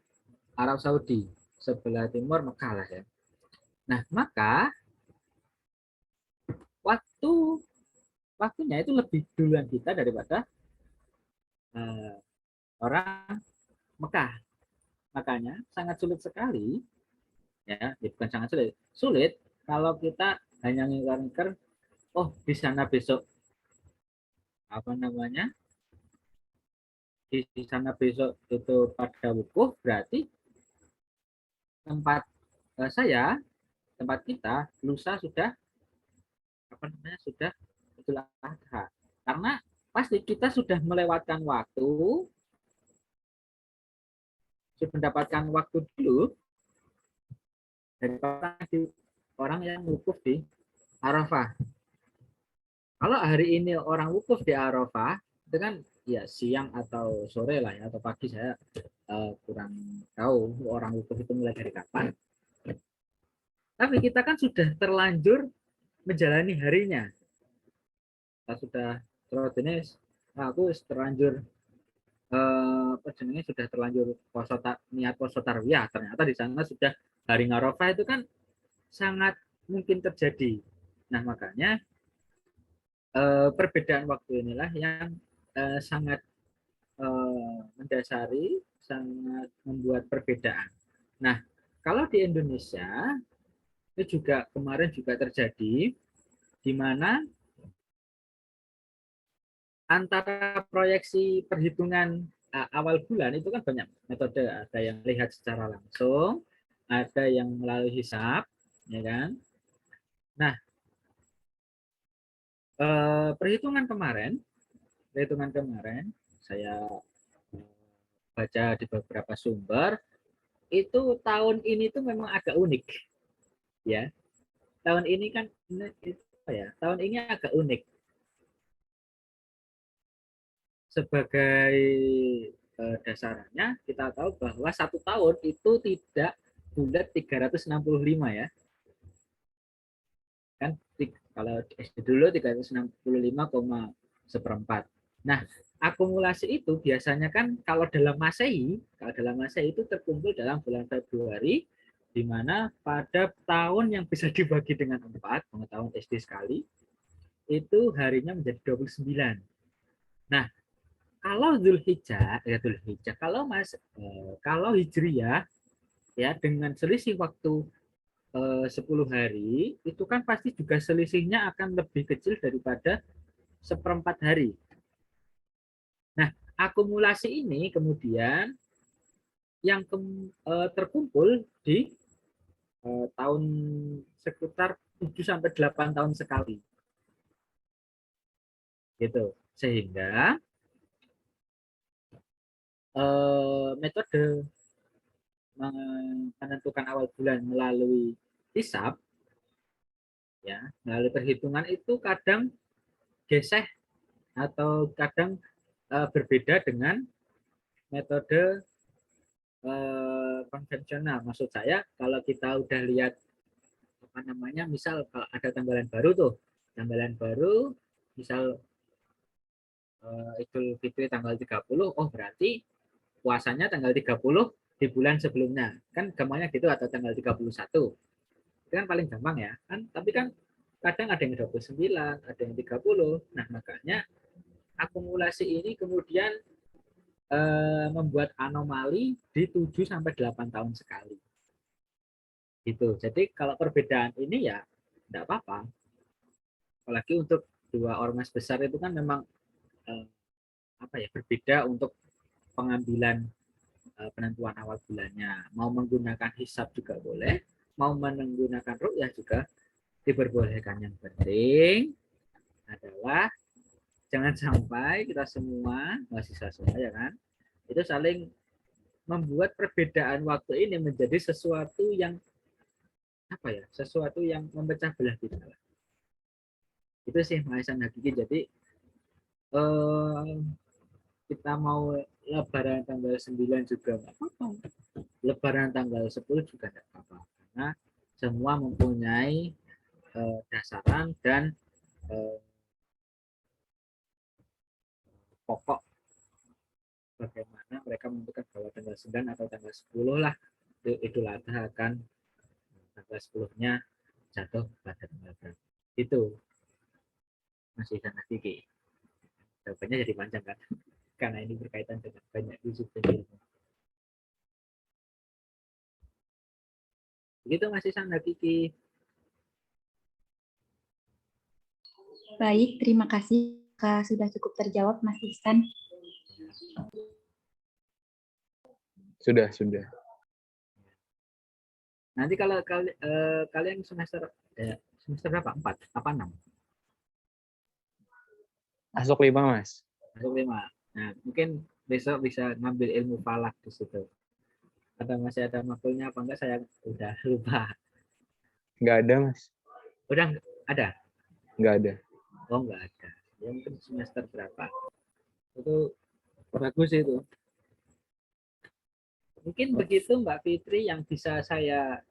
Arab Saudi, sebelah timur Mekah lah ya. Nah, maka waktunya itu lebih duluan kita daripada orang Mekah. Makanya sangat sulit sekali ya, bukan sangat sulit kalau kita hanya ngikir oh di sana besok apa namanya? Di sana besok itu pada wukuf, berarti tempat tempat kita lusa sudah apa namanya? Sudah Idul Adha. Karena pasti kita sudah melewatkan waktu, sudah mendapatkan waktu dulu dari orang yang wukuf di Arafah. Kalau hari ini orang wukuf di Arafah, itu kan ya siang atau sore lah ya, atau pagi, saya kurang tahu orang wukuf itu mulai dari kapan. Tapi kita kan sudah terlanjur menjalani harinya. Kita sudah terus aku terlanjur sudah terlanjur niat poso tarwiyah, ternyata di sana sudah hari Arafah, itu kan sangat mungkin terjadi. Nah, makanya perbedaan waktu inilah yang sangat mendasari, sangat membuat perbedaan. Nah, kalau di Indonesia itu juga kemarin juga terjadi di mana antara proyeksi perhitungan awal bulan itu kan banyak metode, ada yang lihat secara langsung, ada yang melalui hisab, ya kan? Nah, perhitungan kemarin saya baca di beberapa sumber itu tahun ini tuh memang agak unik, ya. Tahun ini kan tahun ini agak unik. Sebagai dasarnya kita tahu bahwa satu tahun itu tidak bulat 365 ya. Kan kalau SD dulu 365,1. Nah, akumulasi itu biasanya kan kalau dalam Masehi itu terkumpul dalam bulan Februari, di mana pada tahun yang bisa dibagi dengan 4, pengetahuan SD sekali, itu harinya menjadi 29. Nah, kalau Zulhijjah, kalau Hijriyah ya dengan selisih waktu 10 hari, itu kan pasti juga selisihnya akan lebih kecil daripada 1/4 hari. Nah, akumulasi ini kemudian yang terkumpul di tahun sekitar 7-8 tahun sekali. Gitu. Sehingga metode menentukan awal bulan melalui hisab, ya, melalui perhitungan itu kadang geseh atau kadang berbeda dengan metode konvensional. Maksud saya kalau kita udah lihat misal kalau ada tanggalan baru tuh, misal Idul Fitri tanggal 30, oh berarti puasanya tanggal 30 di bulan sebelumnya. Kan gampangnya gitu, atau tanggal 31. Itu kan paling gampang ya. Kan tapi kan kadang ada yang 29, ada yang 30. Nah, makanya akumulasi ini kemudian membuat anomali di 7-8 tahun sekali. Gitu. Jadi kalau perbedaan ini ya tidak apa-apa. Apalagi untuk dua ormas besar itu kan memang berbeda untuk pengambilan penentuan awal bulannya. Mau menggunakan hisab juga boleh, mau menggunakan ru'yah juga diperbolehkan. Yang penting adalah jangan sampai kita semua, mahasiswa semua ya kan, itu saling membuat perbedaan waktu ini menjadi sesuatu yang sesuatu yang memecah belah kita. Itu sih Mahisan Hakiki. Jadi kita mau lebaran tanggal 9 juga nggak apa-apa, lebaran tanggal 10 juga nggak apa-apa, karena semua mempunyai dasaran dan pokok bagaimana mereka menentukan bahwa tanggal 9 atau tanggal 10 lah Idul Adha akan tanggal 10-nya jatuh pada tanggal berapa. Itu masih sangat tinggi. Jawabannya jadi panjang kan, karena ini berkaitan dengan banyak isu ilmu. Begitu masih sangat tinggi. Baik, terima kasih. Sudah cukup terjawab, Mas Ihsan. Sudah. Nanti kalau kalian semester berapa? 4 apa 6? Masuk 5, Mas. Masuk 5. Nah, mungkin besok bisa ngambil ilmu falak di situ. Atau masih ada makulnya apa enggak, saya udah lupa. Nggak ada, Mas. Udah ada? Nggak ada. Oh, nggak ada. Ya mungkin semester berapa. Itu bagus itu. Mungkin begitu Mbak Fitri yang bisa saya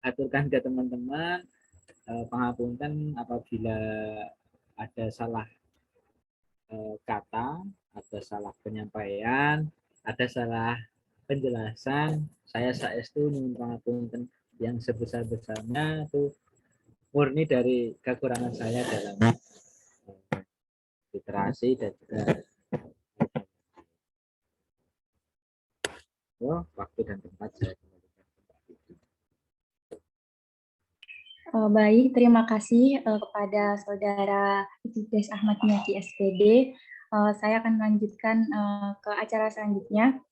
aturkan ke teman-teman. Pangapunten apabila ada salah kata, ada salah penyampaian, ada salah penjelasan. Saya saestu nyuwun pangapunten yang sebesar-besarnya itu murni dari kekurangan saya dalam literasi dan juga waktu dan tempat saya kembalikan. Baik, terima kasih kepada Saudara Iktidas Ahmad Miyaki SPD. Saya akan melanjutkan ke acara selanjutnya.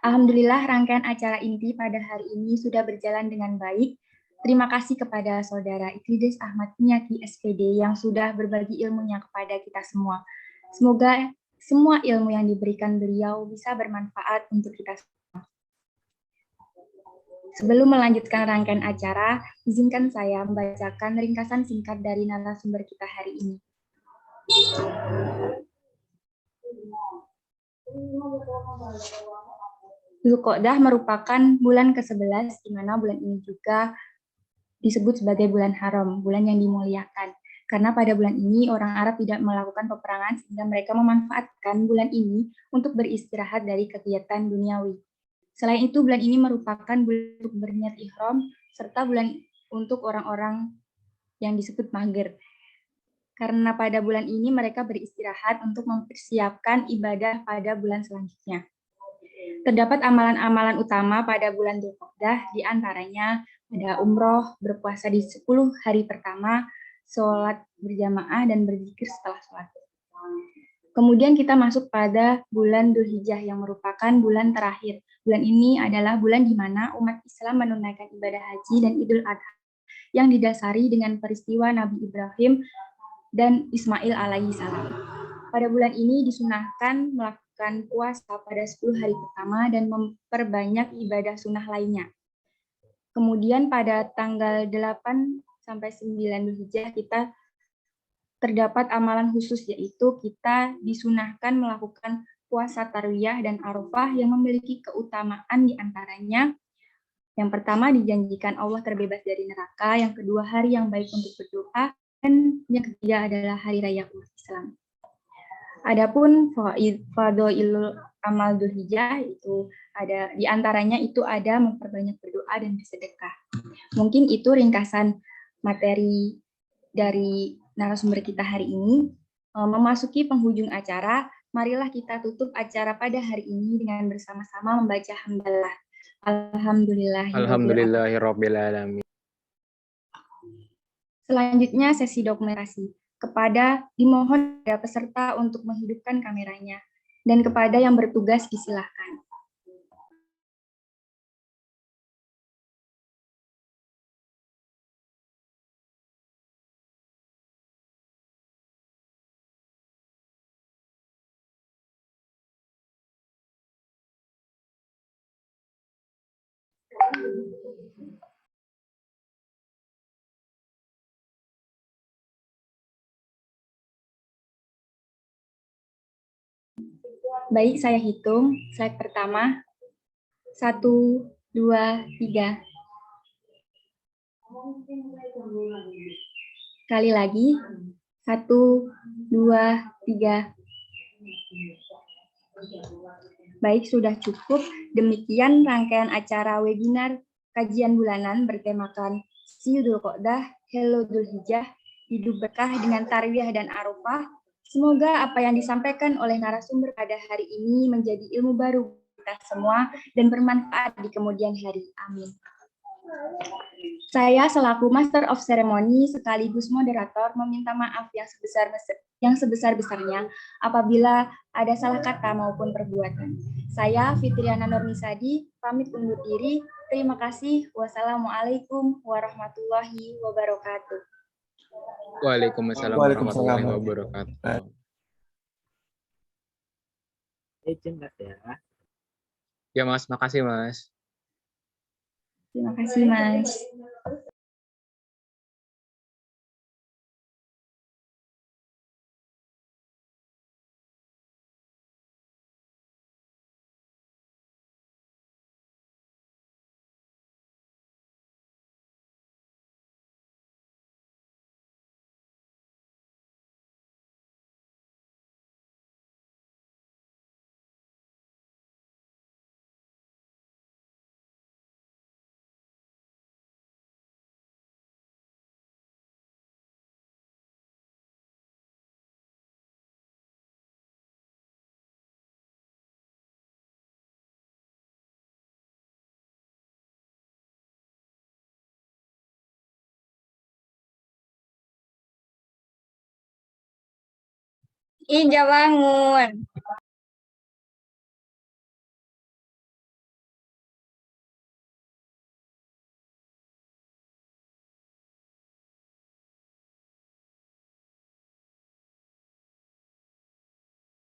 Alhamdulillah rangkaian acara inti pada hari ini sudah berjalan dengan baik. Terima kasih kepada Saudara Iktidas Ahmad Miyaki SPD yang sudah berbagi ilmunya kepada kita semua. Semoga semua ilmu yang diberikan beliau bisa bermanfaat untuk kita semua. Sebelum melanjutkan rangkaian acara, izinkan saya membacakan ringkasan singkat dari narasumber kita hari ini. Dzulqa'dah merupakan bulan ke-11, di mana bulan ini juga disebut sebagai bulan haram, bulan yang dimuliakan. Karena pada bulan ini orang Arab tidak melakukan peperangan sehingga mereka memanfaatkan bulan ini untuk beristirahat dari kegiatan duniawi. Selain itu, bulan ini merupakan bulan untuk berniat ihram serta bulan untuk orang-orang yang disebut mager. Karena pada bulan ini mereka beristirahat untuk mempersiapkan ibadah pada bulan selanjutnya. Terdapat amalan-amalan utama pada bulan Dzulqa'dah, di antaranya ada umroh, berpuasa di 10 hari pertama, sholat berjamaah, dan berzikir setelah sholat. Kemudian kita masuk pada bulan Dzulhijjah yang merupakan bulan terakhir. Bulan ini adalah bulan di mana umat Islam menunaikan ibadah haji dan Idul Adha yang didasari dengan peristiwa Nabi Ibrahim dan Ismail alaihi salam. Pada bulan ini disunahkan melakukan puasa pada 10 hari pertama dan memperbanyak ibadah sunnah lainnya. Kemudian pada tanggal 8 sampai 9 Dzulhijjah kita terdapat amalan khusus, yaitu kita disunahkan melakukan puasa tarwiyah dan arafah yang memiliki keutamaan di antaranya. Yang pertama, dijanjikan Allah terbebas dari neraka. Yang kedua, hari yang baik untuk berdoa. Dan yang ketiga adalah hari raya umat Islam. Adapun fadhailul amal Dzulhijjah itu ada di antaranya itu ada memperbanyak berdoa dan bersedekah. Mungkin itu ringkasan materi dari narasumber kita hari ini. Memasuki penghujung acara, marilah kita tutup acara pada hari ini dengan bersama-sama membaca hamdalah. Alhamdulillahirabbil alamin. Selanjutnya sesi dokumentasi. Dimohon kepada peserta untuk menghidupkan kameranya, dan kepada yang bertugas disilahkan. Baik, saya hitung. Slide pertama. 1, 2, 3. Sekali lagi. 1, 2, 3. Baik, sudah cukup. Demikian rangkaian acara webinar kajian bulanan bertemakan See You Dzulqa'dah, Hello Dzulhijjah, hidup berkah dengan tarwiyah dan arafah. Semoga apa yang disampaikan oleh narasumber pada hari ini menjadi ilmu baru kita semua dan bermanfaat di kemudian hari. Amin. Saya selaku Master of Ceremony sekaligus moderator meminta maaf yang sebesar-besarnya apabila ada salah kata maupun perbuatan. Saya Fitriana Nurnisadi pamit undur diri. Terima kasih. Wassalamualaikum warahmatullahi wabarakatuh. Waalaikumsalam warahmatullahi wabarakatuh. Ya. Ya Mas, makasih Mas. Terima kasih Mas. Inja bangun.